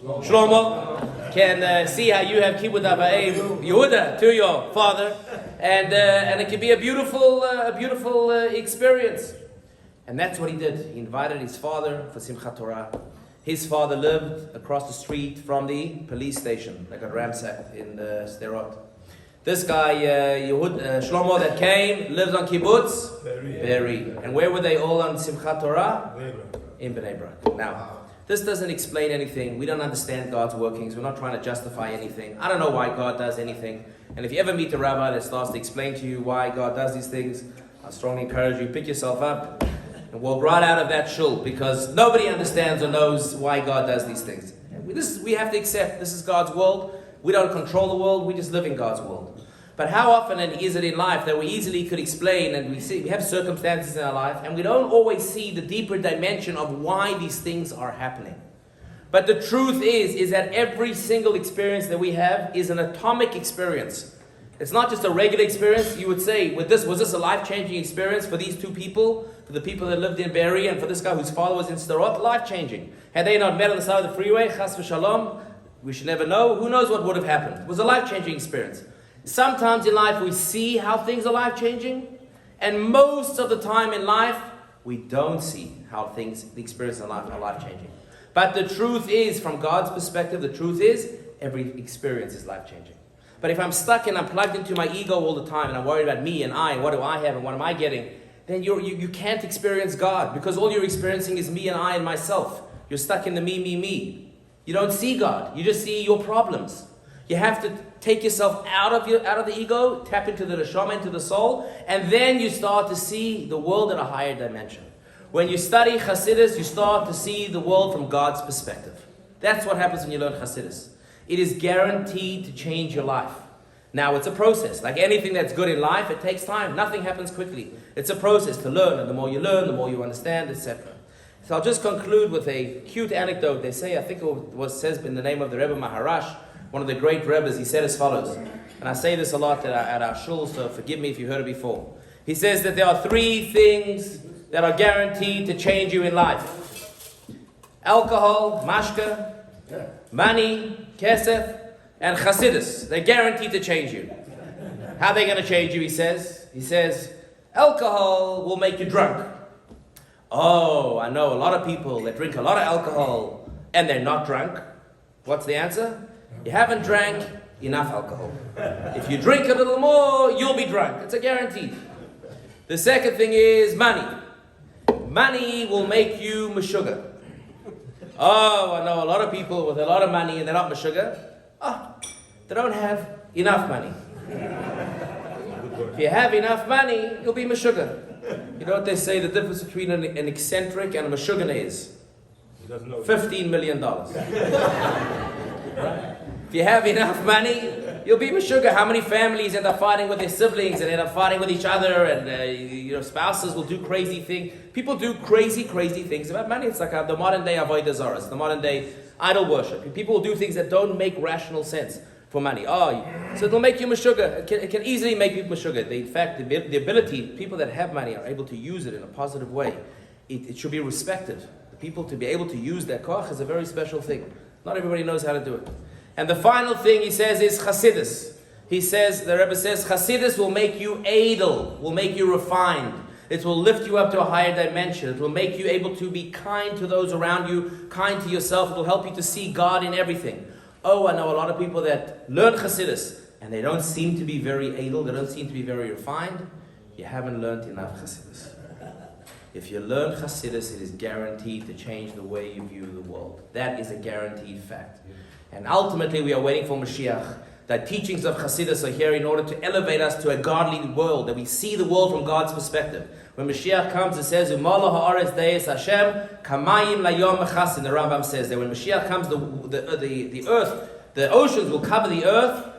Shlomo, can see how you have kibbud avayim Yehuda to your father, and it can be a beautiful experience. And that's what he did. He invited his father for Simchat Torah. His father lived across the street from the police station that got ransacked in Sderot. This guy, Shlomo, that came, lives on kibbutz, Be'eri. And where were they all on Simchat Torah? In Bnei Brak. Now, this doesn't explain anything. We don't understand God's workings. We're not trying to justify anything. I don't know why God does anything. And if you ever meet a rabbi that starts to explain to you why God does these things, I strongly encourage you, pick yourself up and walk right out of that shul, because nobody understands or knows why God does these things. And we have to accept this is God's world. We don't control the world. We just live in God's world. But how often is it in life that we easily could explain, and we have circumstances in our life, and we don't always see the deeper dimension of why these things are happening. But the truth is that every single experience that we have is an atomic experience. It's not just a regular experience. You would say, was this a life-changing experience for these two people, for the people that lived in Be'eri, and for this guy whose father was in Sderot? Life-changing. Had they not met on the side of the freeway, chas v'shalom, we should never know. Who knows what would have happened? It was a life-changing experience. Sometimes in life we see how things are life-changing, and most of the time in life we don't see how the experiences in life are life-changing. But the truth is, from God's perspective, the truth is every experience is life-changing. But if I'm stuck and I'm plugged into my ego all the time, and I'm worried about me and I, and what do I have and what am I getting, then you can't experience God, because all you're experiencing is me and I and myself. You're stuck in the me. You don't see God. You just see your problems. You have to take yourself out of the ego, tap into the neshama, into the soul, and then you start to see the world at a higher dimension. When you study Chassidus, you start to see the world from God's perspective. That's what happens when you learn Chassidus. It is guaranteed to change your life. Now, it's a process. Like anything that's good in life, it takes time. Nothing happens quickly. It's a process to learn, and the more you learn, the more you understand, etc. So I'll just conclude with a cute anecdote. They say, I think it says in the name of the Rebbe Maharash, one of the great Rebbes, he said as follows, and I say this a lot at our shul, so forgive me if you heard it before. He says that there are three things that are guaranteed to change you in life: alcohol, mashka, money, kesef, and Chassidus. They're guaranteed to change you. How are they going to change you, he says? He says, alcohol will make you drunk. Oh, I know a lot of people that drink a lot of alcohol and they're not drunk. What's the answer? You haven't drank enough alcohol. If you drink a little more, you'll be drunk. It's a guarantee. The second thing is money. Money will make you meshuggah. Oh, I know a lot of people with a lot of money and they're not meshuggah. Oh, they don't have enough money. If you have enough money, you'll be meshuggah. You know what they say the difference between an eccentric and a meshuggah is? $15 million. If you have enough money, you'll be meshuggah. How many families end up fighting with their siblings and end up fighting with each other, and spouses will do crazy things. People do crazy things about money. It's like the modern day avodah zarah, the modern day idol worship. People will do things that don't make rational sense for money. So it'll make you meshuggah. It can easily make you meshuggah. In fact, the ability, people that have money are able to use it in a positive way. It should be respected. The people to be able to use their koach is a very special thing. Not everybody knows how to do it. And the final thing he says is Chassidus. He says, the Rebbe says, Chassidus will make you edel, will make you refined. It will lift you up to a higher dimension. It will make you able to be kind to those around you, kind to yourself. It will help you to see God in everything. Oh, I know a lot of people that learn Chassidus and they don't seem to be very edel, they don't seem to be very refined. You haven't learned enough Chassidus. If you learn Chassidus, it is guaranteed to change the way you view the world. That is a guaranteed fact. And ultimately, we are waiting for Mashiach. The teachings of Chassidus are here in order to elevate us to a godly world, that we see the world from God's perspective. When Mashiach comes, it says, Umala ha'aretz deis Hashem, kamayim layom mechasin. The Rambam says that when Mashiach comes, the earth, the oceans will cover the earth,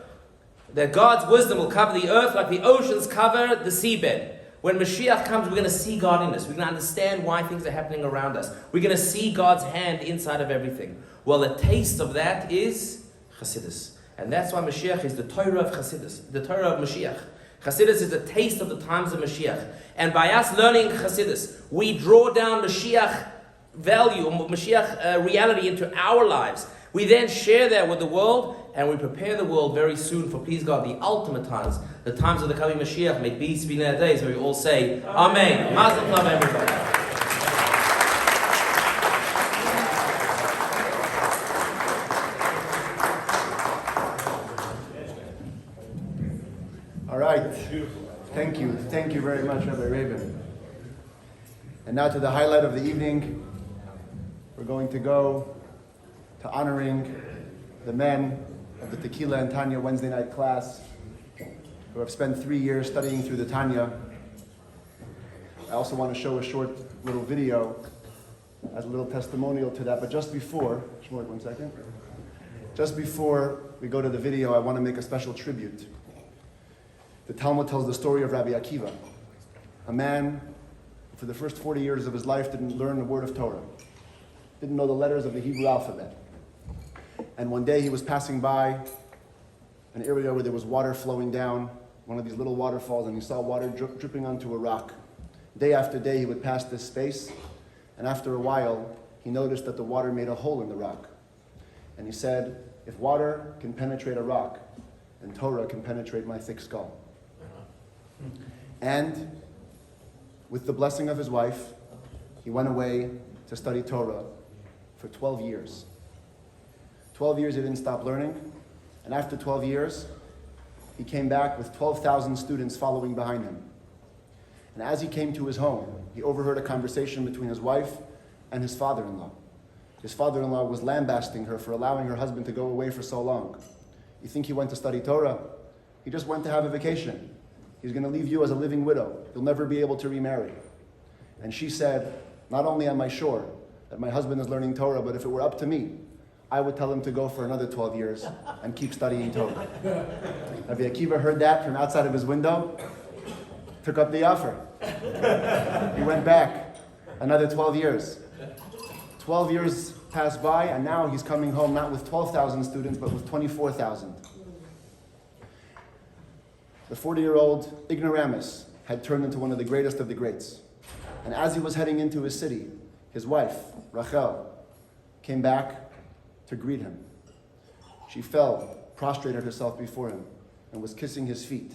that God's wisdom will cover the earth like the oceans cover the seabed. When Mashiach comes, we're going to see God in us. We're going to understand why things are happening around us. We're going to see God's hand inside of everything. Well, the taste of that is Chassidus. And that's why Mashiach is the Torah of Chassidus, the Torah of Mashiach. Chassidus is a taste of the times of Mashiach. And by us learning Chassidus, we draw down Mashiach value, Mashiach reality into our lives. We then share that with the world, and we prepare the world very soon for, please God, the ultimate times, the times of the coming Mashiach. May peace be in our days, where we all say, Amen. Mazel tov, everybody. All right. Thank you. Thank you very much, Rabbi Rabin. And now to the highlight of the evening. We're going to go to honoring the men of the Tequila and Tanya Wednesday night class who have spent 3 years studying through the Tanya. I also want to show a short little video as a little testimonial to that. But just before, Shmuel, 1 second. Just before we go to the video, I want to make a special tribute. The Talmud tells the story of Rabbi Akiva, a man who for the first 40 years of his life didn't learn a word of Torah, didn't know the letters of the Hebrew alphabet. And one day he was passing by an area where there was water flowing down, one of these little waterfalls, and he saw water dripping onto a rock. Day after day he would pass this space, and after a while he noticed that the water made a hole in the rock. And he said, if water can penetrate a rock, then Torah can penetrate my thick skull. And with the blessing of his wife, he went away to study Torah for 12 years. 12 years he didn't stop learning, and after 12 years, he came back with 12,000 students following behind him. And as he came to his home, he overheard a conversation between his wife and his father-in-law. His father-in-law was lambasting her for allowing her husband to go away for so long. You think he went to study Torah? He just went to have a vacation. He's going to leave you as a living widow. You'll never be able to remarry. And she said, not only am I sure that my husband is learning Torah, but if it were up to me, I would tell him to go for another 12 years and keep studying Torah. Rabbi Akiva heard that from outside of his window, took up the offer. He went back another 12 years. 12 years passed by, and now he's coming home not with 12,000 students, but with 24,000. The 40-year-old ignoramus had turned into one of the greatest of the greats. And as he was heading into his city, his wife, Rachel, came back to greet him. She fell, prostrated herself before him, and was kissing his feet.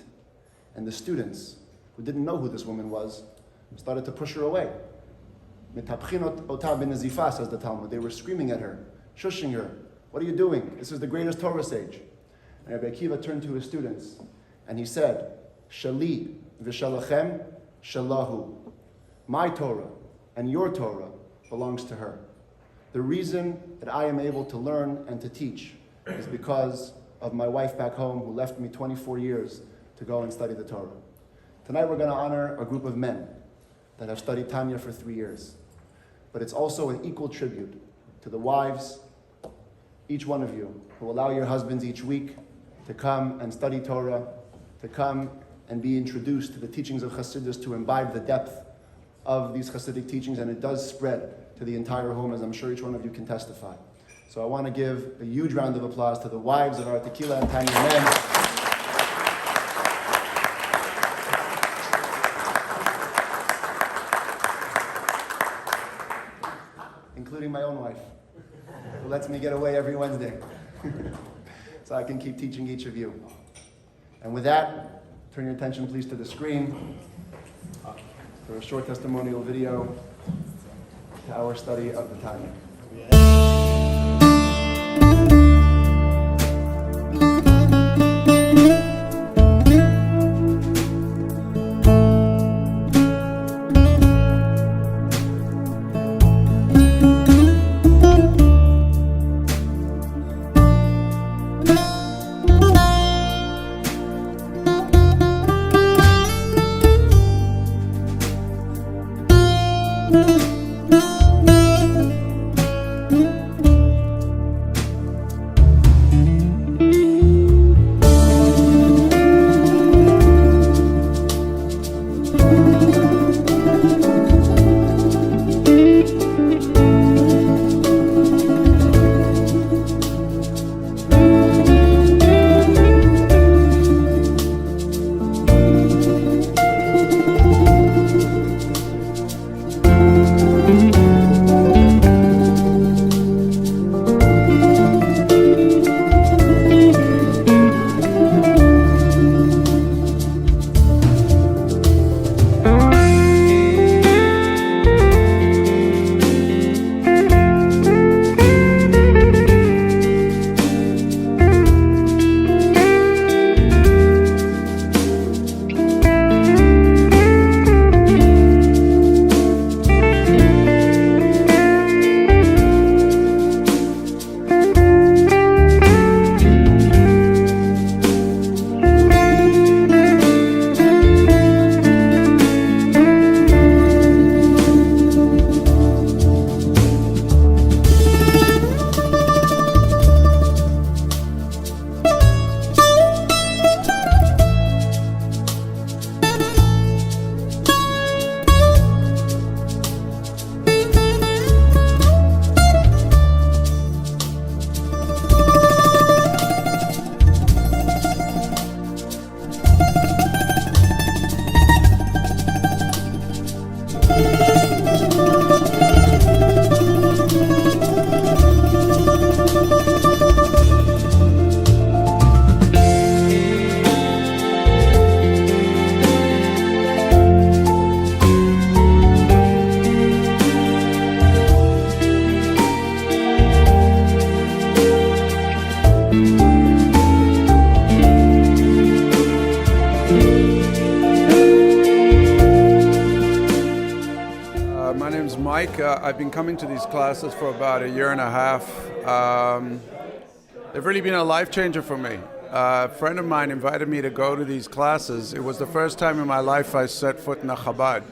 And the students, who didn't know who this woman was, started to push her away. Metapchinot ota b'nezifa, says the Talmud. They were screaming at her, shushing her. What are you doing? This is the greatest Torah sage. And Rabbi Akiva turned to his students, and he said, Shali v'shalachem shalahu. My Torah and your Torah belongs to her. The reason that I am able to learn and to teach is because of my wife back home who left me 24 years to go and study the Torah. Tonight we're going to honor a group of men that have studied Tanya for 3 years. But it's also an equal tribute to the wives, each one of you, who allow your husbands each week to come and study Torah, to come and be introduced to the teachings of Chassidus, to imbibe the depth of these Chassidic teachings, and it does spread to the entire home, as I'm sure each one of you can testify. So I want to give a huge round of applause to the wives of our Tequila and Tanya men. Including my own wife, who lets me get away every Wednesday. So I can keep teaching each of you. And with that, turn your attention please to the screen for a short testimonial video to our study of the Tanya. like I've been coming to these classes for about a year and a half. They've really been a life changer for me. A friend of mine invited me to go to these classes. It was the first time in my life I set foot in a Chabad.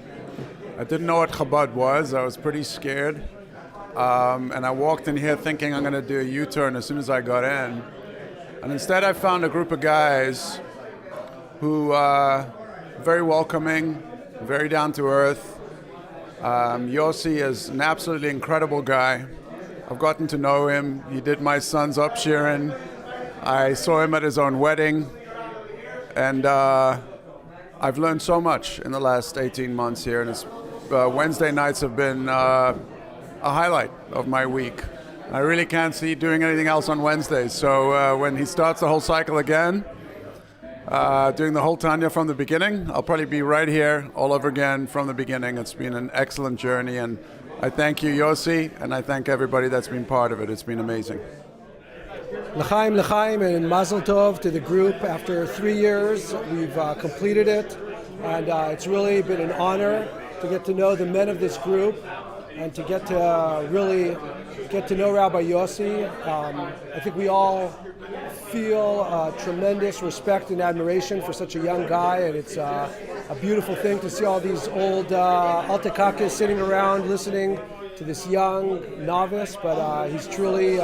I didn't know what Chabad was. I was pretty scared. And I walked in here thinking I'm going to do a U-turn as soon as I got in. And instead I found a group of guys who are very welcoming, very down to earth. Yossi is an absolutely incredible guy. I've gotten to know him. He did my son's upshearing. I saw him at his own wedding. And I've learned so much in the last 18 months here. And Wednesday nights have been a highlight of my week. I really can't see doing anything else on Wednesdays. So when he starts the whole cycle again, doing the whole Tanya from the beginning, I'll probably be right here all over again from the beginning. It's been an excellent journey, and I thank you, Yossi, and I thank everybody that's been part of it. It's been amazing. L'chaim, l'chaim, and mazel tov to the group. After 3 years, we've completed it, and it's really been an honor to get to know the men of this group and to get to really get to know Rabbi Yossi. I think we all feel tremendous respect and admiration for such a young guy, and it's a beautiful thing to see all these old Alter Rebbe sitting around listening to this young novice, but he's truly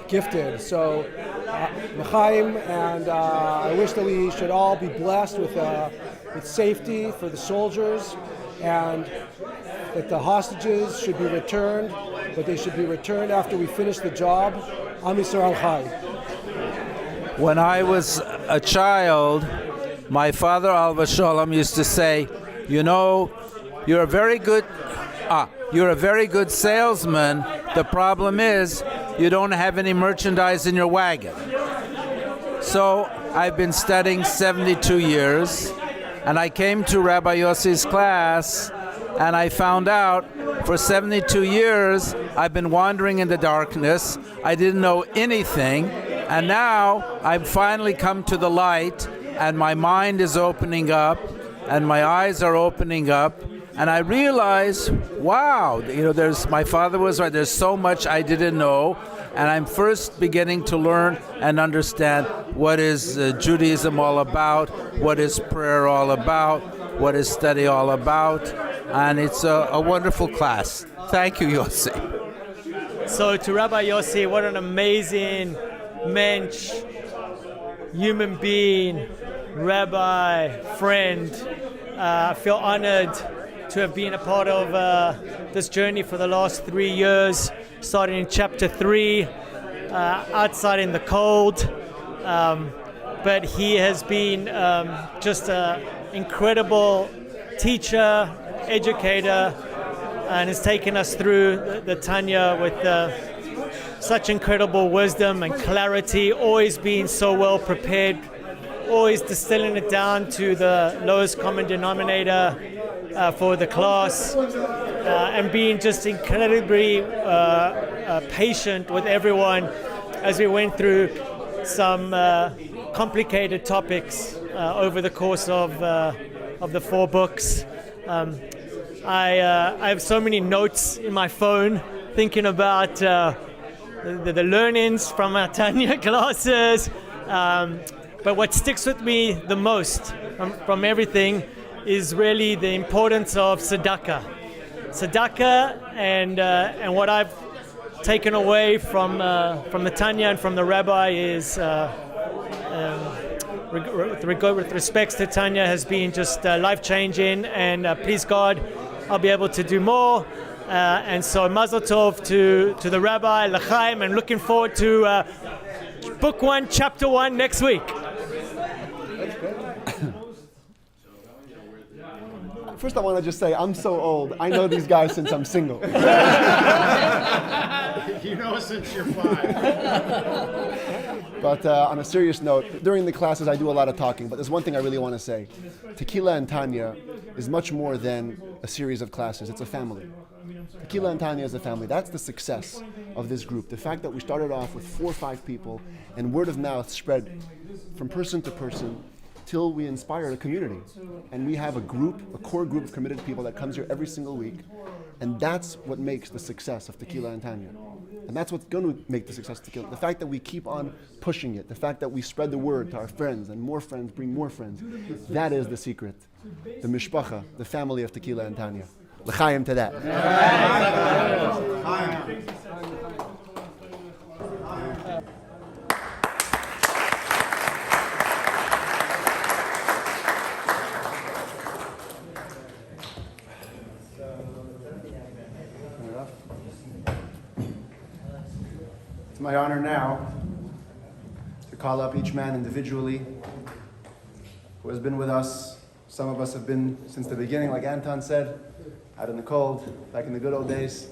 gifted. So, l'chaim, and I wish that we should all be blessed with safety for the soldiers, and that the hostages should be returned, but they should be returned after we finish the job. Am Yisrael Chai. When I was a child, my father, Al Vashalom, used to say, you know, you're a very good salesman. The problem is you don't have any merchandise in your wagon. So I've been studying 72 years, and I came to Rabbi Yossi's class, and I found out for 72 years I've been wandering in the darkness. I didn't know anything, and now I've finally come to the light, and my mind is opening up, and my eyes are opening up, and I realize, wow, you know, my father was right, there's so much I didn't know, and I'm first beginning to learn and understand what is Judaism all about, what is prayer all about, what is study all about, and it's a wonderful class. Thank you, Yossi. So to Rabbi Yossi, what an amazing mensch, human being, rabbi, friend. I feel honored to have been a part of this journey for the last 3 years, starting in chapter 3, outside in the cold. But he has been just an incredible teacher, educator, and has taken us through the Tanya with such incredible wisdom and clarity, always being so well prepared, always distilling it down to the lowest common denominator for the class, and being just incredibly patient with everyone as we went through some complicated topics over the course of the 4 books. I have so many notes in my phone thinking about the learnings from our Tanya classes, but what sticks with me the most from everything is really the importance of tzedakah. Tzedakah, and what I've taken away from the Tanya and from the Rabbi is, with respects to Tanya, has been just life-changing, and please God, I'll be able to do more. And so Mazel Tov to the Rabbi, L'chaim, and looking forward to book 1, chapter 1 next week. First, I want to just say, I'm so old. I know these guys since I'm single. You know since you're 5. But on a serious note, during the classes, I do a lot of talking, but there's one thing I really want to say. Tequila and Tanya is much more than a series of classes. It's a family. Tequila and Tanya is a family. That's the success of this group. The fact that we started off with 4 or 5 people, and word of mouth spread from person to person, till we inspired a community. And we have a core group of committed people that comes here every single week. And that's what makes the success of Tequila and Tanya. And that's what's going to make the success of Tequila. The fact that we keep on pushing it, the fact that we spread the word to our friends, and more friends bring more friends, that is the secret. The mishpacha, the family of Tequila and Tanya. L'chaim to that. It's my honor now to call up each man individually who has been with us. Some of us have been since the beginning, like Anton said, out in the cold, back in the good old days.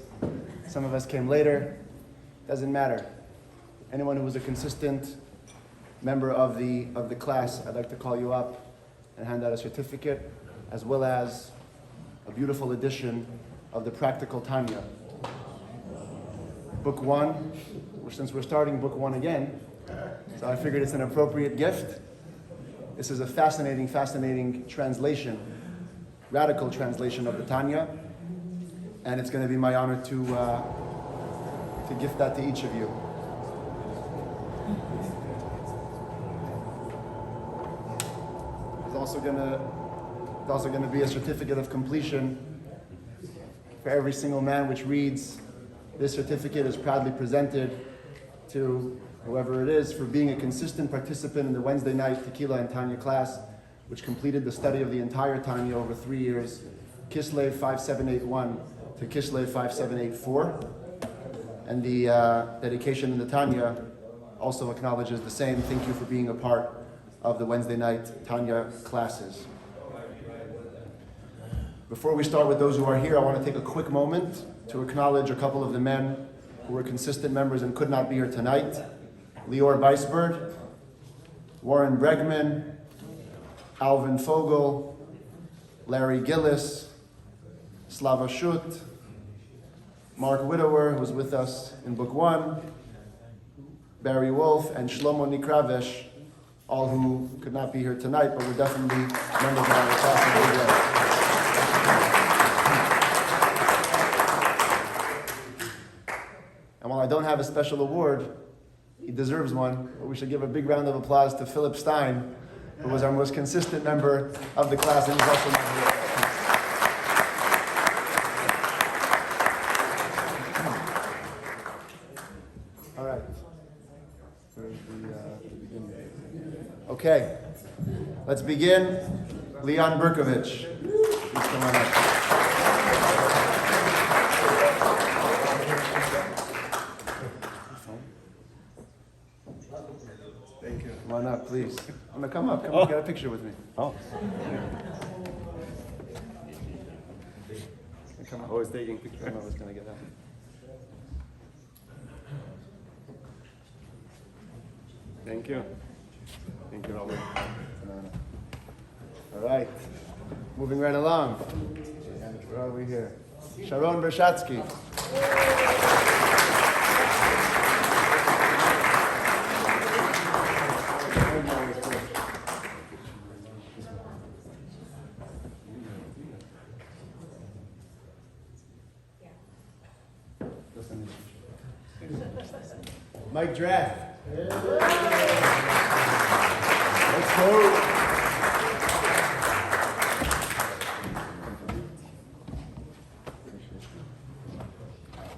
Some of us came later. Doesn't matter. Anyone who was a consistent member of the class, I'd like to call you up and hand out a certificate, as well as a beautiful edition of the Practical Tanya. Book 1, since we're starting Book 1 again, so I figured it's an appropriate gift. This is a fascinating, fascinating translation, radical translation of the Tanya, and it's going to be my honor to gift that to each of you. There's also going to be a certificate of completion for every single man, which reads, "This certificate is proudly presented to whoever it is for being a consistent participant in the Wednesday night Tequila and Tanya class, which completed the study of the entire Tanya over 3 years, Kislev 5781 to Kislev 5784. And the dedication in the Tanya also acknowledges the same. Thank you for being a part of the Wednesday night Tanya classes. Before we start with those who are here, I want to take a quick moment to acknowledge a couple of the men who were consistent members and could not be here tonight. Lior Weisberg, Warren Bregman, Alvin Fogel, Larry Gillis, Slava Shut, Mark Widower, who was with us in Book 1, Barry Wolf, and Shlomo Nikravesh, all who could not be here tonight, but were definitely members of our class. And while I don't have a special award, he deserves one, but we should give a big round of applause to Philip Stein, who was our most consistent member of the class, and he's also not here. All right. Okay, let's begin. Leon Berkovich. Please come on up. Thank you. Come on up, please. I'm gonna come up. Come up, get a picture with me. Oh. Come on. Always taking pictures. I'm always gonna get that. Thank you. Thank you, Robert. All right. Moving right along. Where are we here? Sharon Bershatsky. Mike Draft. Let's go.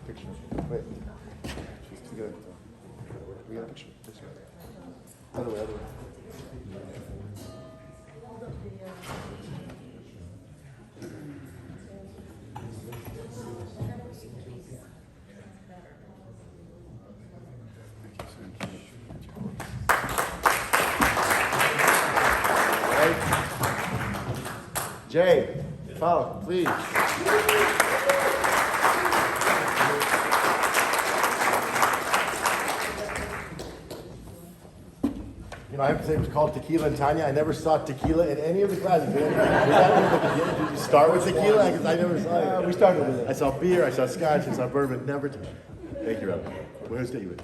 Picture. Wait. She's too good. We got a picture. This way. Other way, other way. Jay, Falk, please. You know, I have to say it was called Tequila and Tanya. I never saw tequila in any of the classes. Did you start with tequila? Because I never saw it. We started with it. I saw beer, I saw scotch, I saw bourbon. Never. Thank you, Rabbi. Where's David?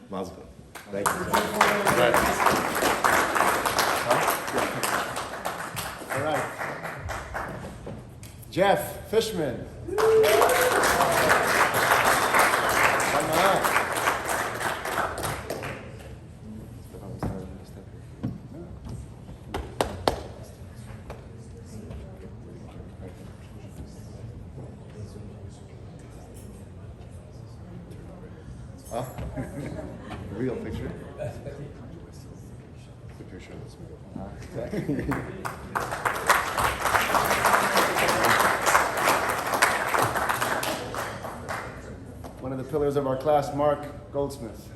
Mazel tov. Thank you. All right. Jeff Fishman. Oh, a real picture. The picture One of the pillars of our class, Mark Goldsmith.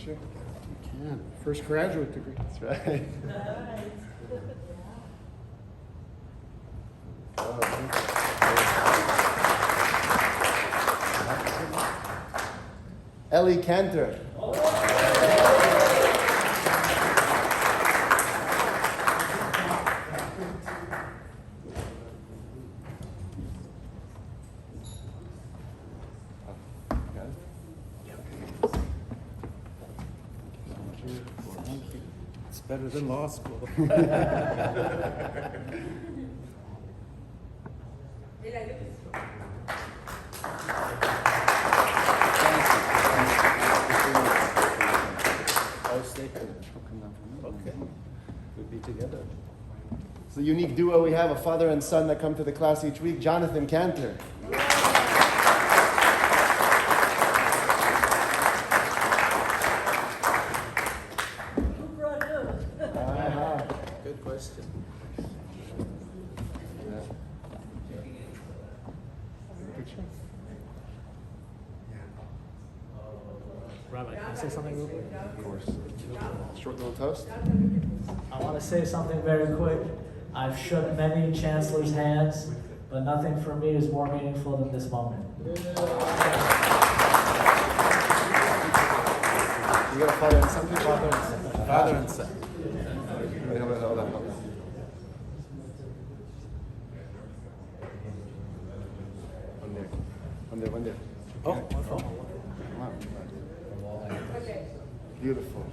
You can. First graduate degree. That's right. Ellie Cantor. It's better than law school. Okay. We'll be together. It's a unique duo we have, a father and son that come to the class each week, Jonathan Cantor. Good question. Rabbi, can I say something real quick? Of course. Short little toast. I want to say something very quick. I've shook many chancellors' hands, but nothing for me is more meaningful than this moment. You got a father and son? Father and son. Father and son. Wait, hold on. One there. Oh, one phone. Wow. Beautiful.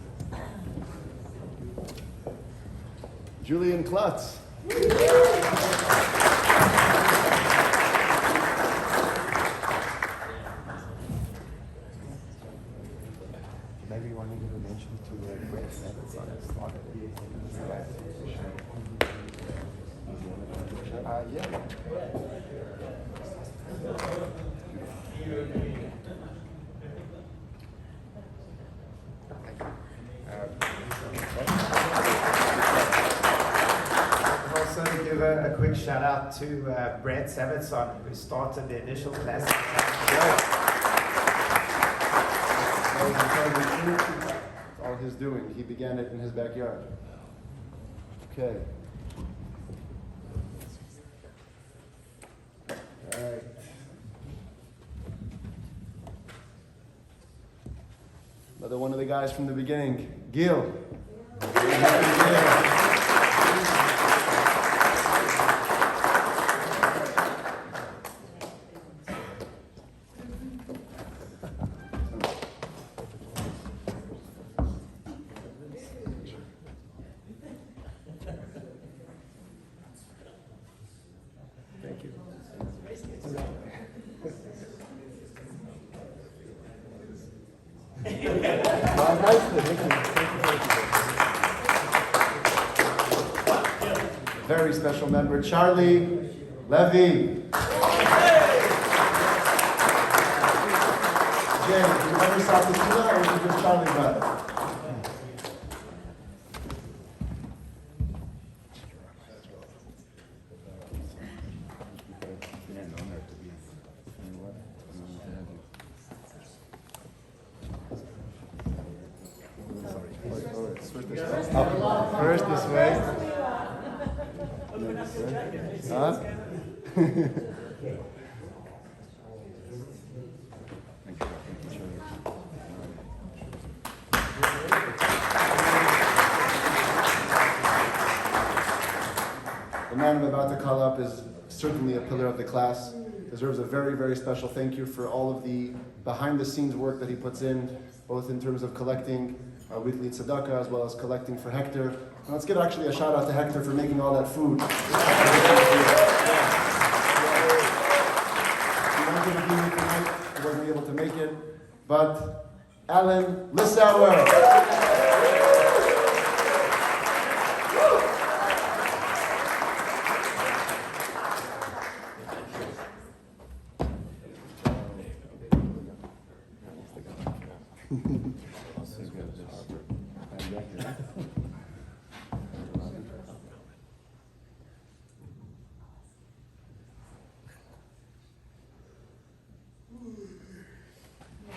Julian Klutz. Maybe you want to give a mention to the great methods on his slot. Yeah. Also to give a quick shout out to Brad Sabatson, who started the initial class. It's all his doing. He began it in his backyard. Okay. All right. Another one of the guys from the beginning, Gil. Thank you. Very special member, Charlie Levy. Jay, you ever saw Tequila or was it just Charlie brother? First this way. And then this way. Huh? The man I'm about to call up is certainly a pillar of the class. Deserves a very, very special thank you for all of the behind-the-scenes work that he puts in, both in terms of collecting our weekly tzedakah as well as collecting for Hector. And let's give actually a shout out to Hector for making all that food. He wanted to be here tonight, he wasn't able to make it, but Alan Lissauer.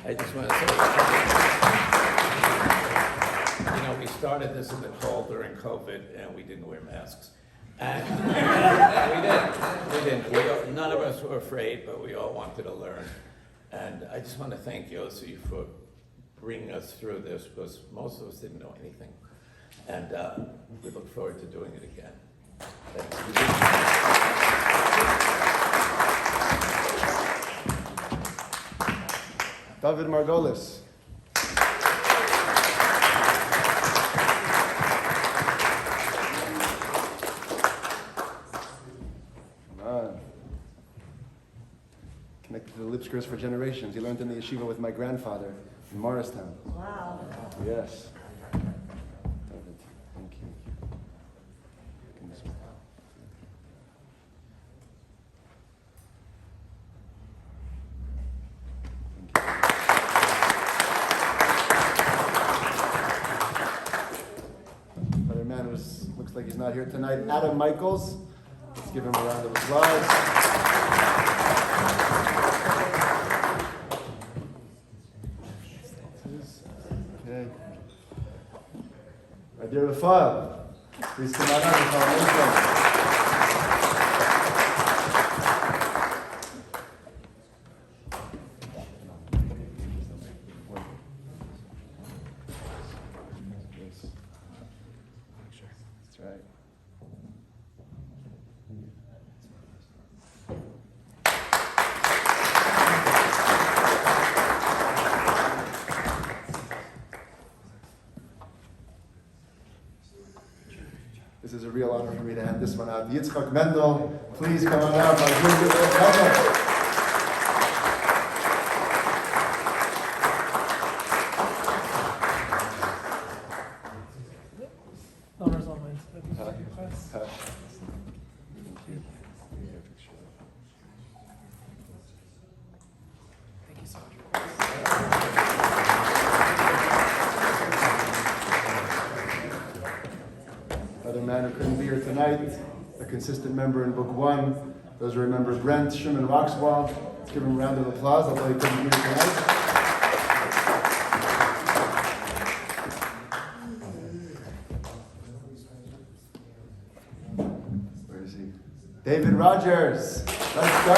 I just want to say, we started this in the fall during COVID, and we didn't wear masks. And we didn't. None of us were afraid, but we all wanted to learn. And I just want to thank Yossi for bringing us through this, because most of us didn't know anything. And we look forward to doing it again. Thank David Margolis. Come on. Connected to the Lipskiers for generations. He learned in the yeshiva with my grandfather in Morristown. Wow. Yes. David, thank you. Another man who looks like he's not here tonight, Adam Michaels. Let's give him a round of applause. Okay. My dear Rafal, please come on up with our welcome. That's right. This is a real honor for me to hand this one out. Yitzchak Mendel, please come on out. Welcome. Honor's all mine. Thank you so much. Another man who couldn't be here tonight, a consistent member in Book 1. Those who remember Brent Sherman Roxwald. Let's give him a round of applause, although he couldn't be here tonight. Where is he? David Rogers. Let's go.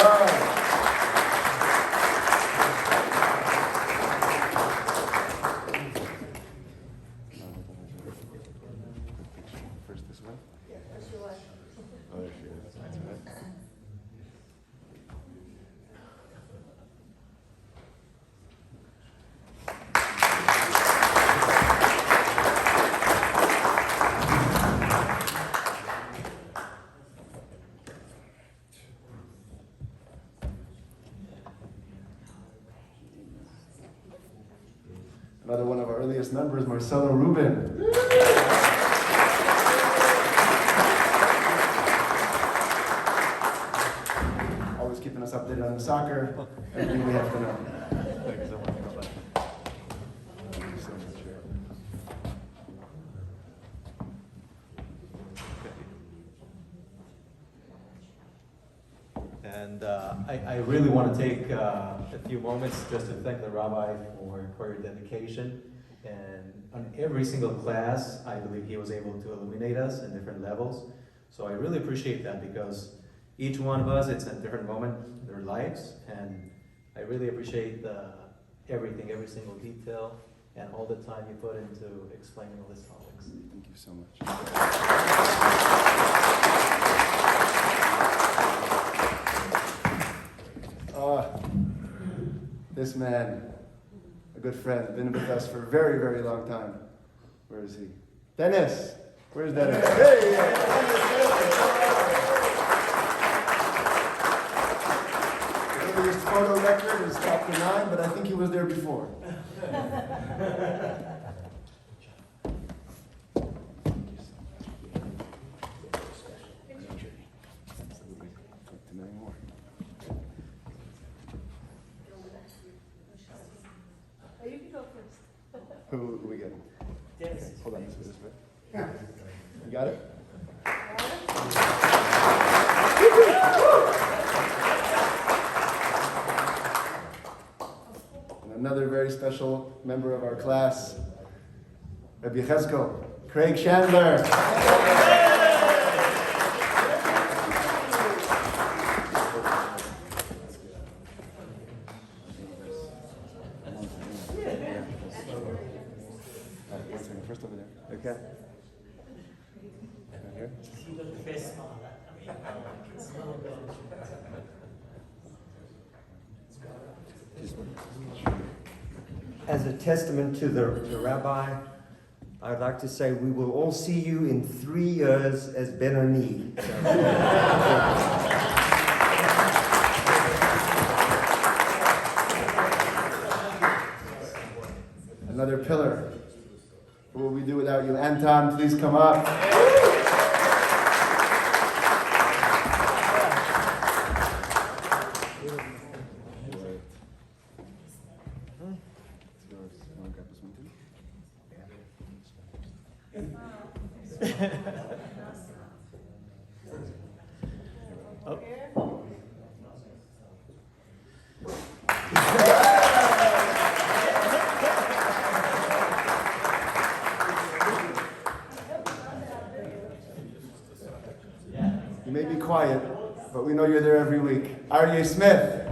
First this way? Yeah, that's your wife. Oh, there she is. That's right. Another one of our earliest members, Marcelo Rubin. Always keeping us updated on the soccer, everything we have to know. Thank you so much. Thank you so much. And I really want to take a few moments just to thank the rabbi for your dedication. And on every single class, I believe he was able to illuminate us in different levels. So I really appreciate that, because each one of us, it's a different moment in their lives. And I really appreciate everything, every single detail, and all the time you put into explaining all these topics. Thank you so much. This man, a good friend, been with us for a very, very long time. Where is he? Dennis! Where's Dennis? Hey! His photo record is chapter 9, but I think he was there before. You can go first. Who we getting? Dennis. Hold on, this way. You got it? And another very special member of our class, Rabbi Cheskel, Craig Chandler. First over there. Okay. Right here. As a testament to the rabbi, I'd like to say we will all see you in 3 years as Ben Oni. Another pillar. What will we do without you? Anton, please come up. You may be quiet, but we know you're there every week. Artie Smith.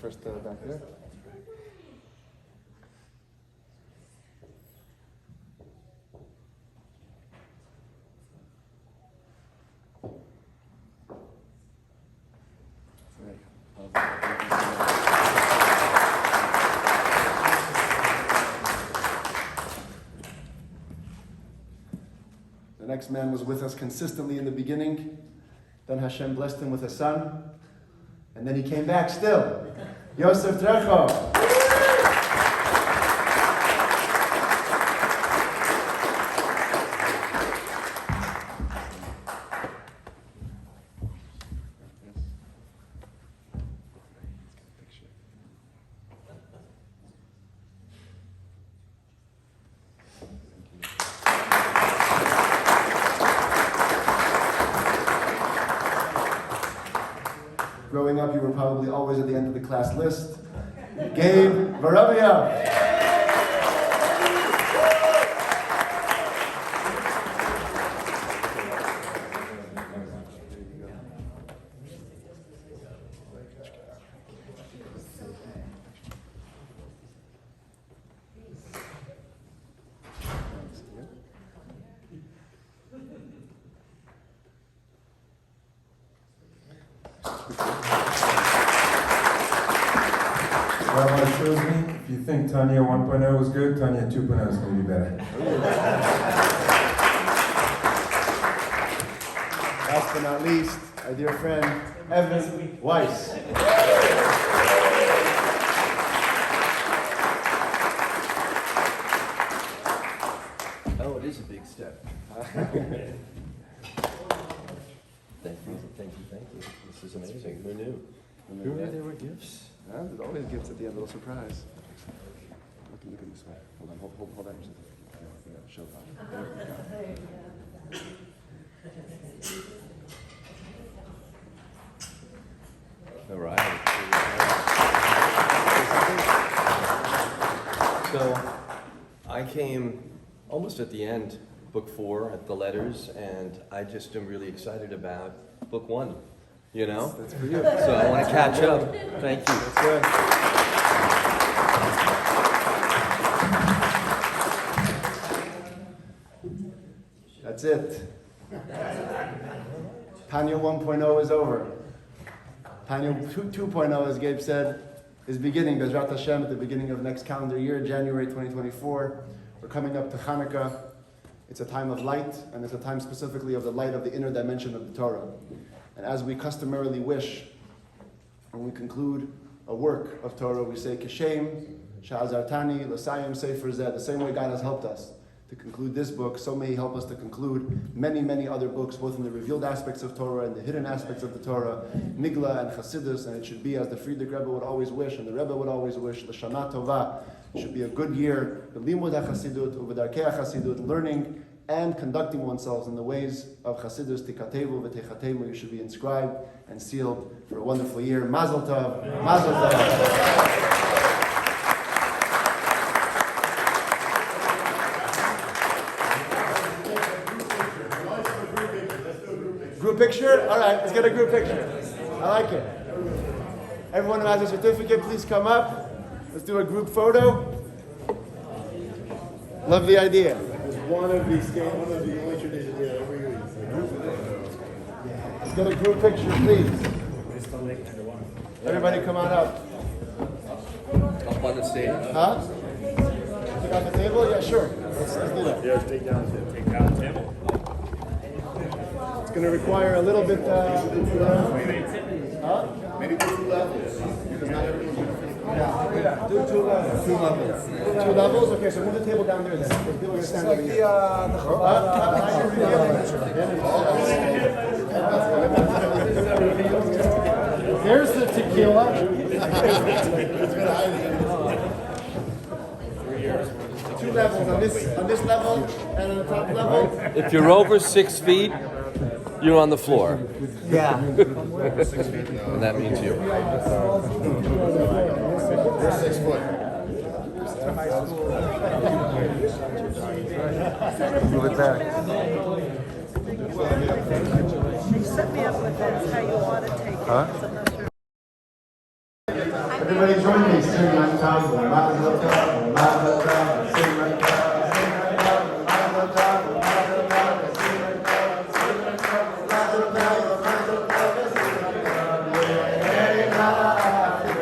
First back there. The next man was with us consistently in the beginning. Then Hashem blessed him with a son. And then he came back still. Yosef Trecho. Growing up, you were probably always at the end of the class list. Gabe Varavia. Rabbi shows me, if you think Tanya 1.0 was good, Tanya 2.0 is going to be better. Last but not least, our dear friend, Evan Weiss. Oh, it is a big step. Thank you. This is amazing. Who knew? Who knew there were gifts? Yeah, there's always gifts at the end, a little surprise. Look at this way. Hold on, hold that. Show that. There we go. All right. So I came almost at the end, book 4, at the letters, and I just am really excited about book 1. You know? That's for you. So I want to catch up. Thank you. That's good. That's it. Tanya 1.0 is over. Tanya 2.0, as Gabe said, is beginning, Bezrat Hashem, at the beginning of next calendar year, January 2024. We're coming up to Hanukkah. It's a time of light, and it's a time specifically of the light of the inner dimension of the Torah. And as we customarily wish, when we conclude a work of Torah, we say, Kishem, Sha'azartani, L'sayim Sefer Zeh, the same way God has helped us to conclude this book, so may He help us to conclude many, many other books, both in the revealed aspects of Torah and the hidden aspects of the Torah, Nigla and Chassidus, and it should be as the Friedrich Rebbe would always wish, and the Rebbe would always wish, L'shana Tova. It should be a good year, B'limud HaChassidut, U'v'darkei HaChassidut, learning and conducting oneself in the ways of Chassidus, Tikatevu v'Techatemu. You should be inscribed and sealed for a wonderful year. Mazel Tov, Mazel Tov. Group picture? All right, let's get a group picture. I like it. Everyone who has a certificate, please come up. Let's do a group photo. Lovely idea. One of the only traditions every year. Let's get a group picture, please. Everybody come on up. Up on the stage. Huh? Take out the table? Yeah, sure. Let's do that. Yeah, take down the table. It's going to require a little bit. Huh? Maybe 2 levels. Because not everyone's going to fit. Yeah, do 2 levels. 2 levels. 2 levels? Okay, so move the table down there then. People are going to stand over here. There's the tequila. 2 levels on this level and on the top level. If you're over 6 feet, you're on the floor. Yeah. And that means you. We're 6 foot. Move it back. You set me up with this, how you want to take it. Huh? So I'm not sure. Everybody join me, sing Yom Tov, Mazel Tov, Mazel Tov.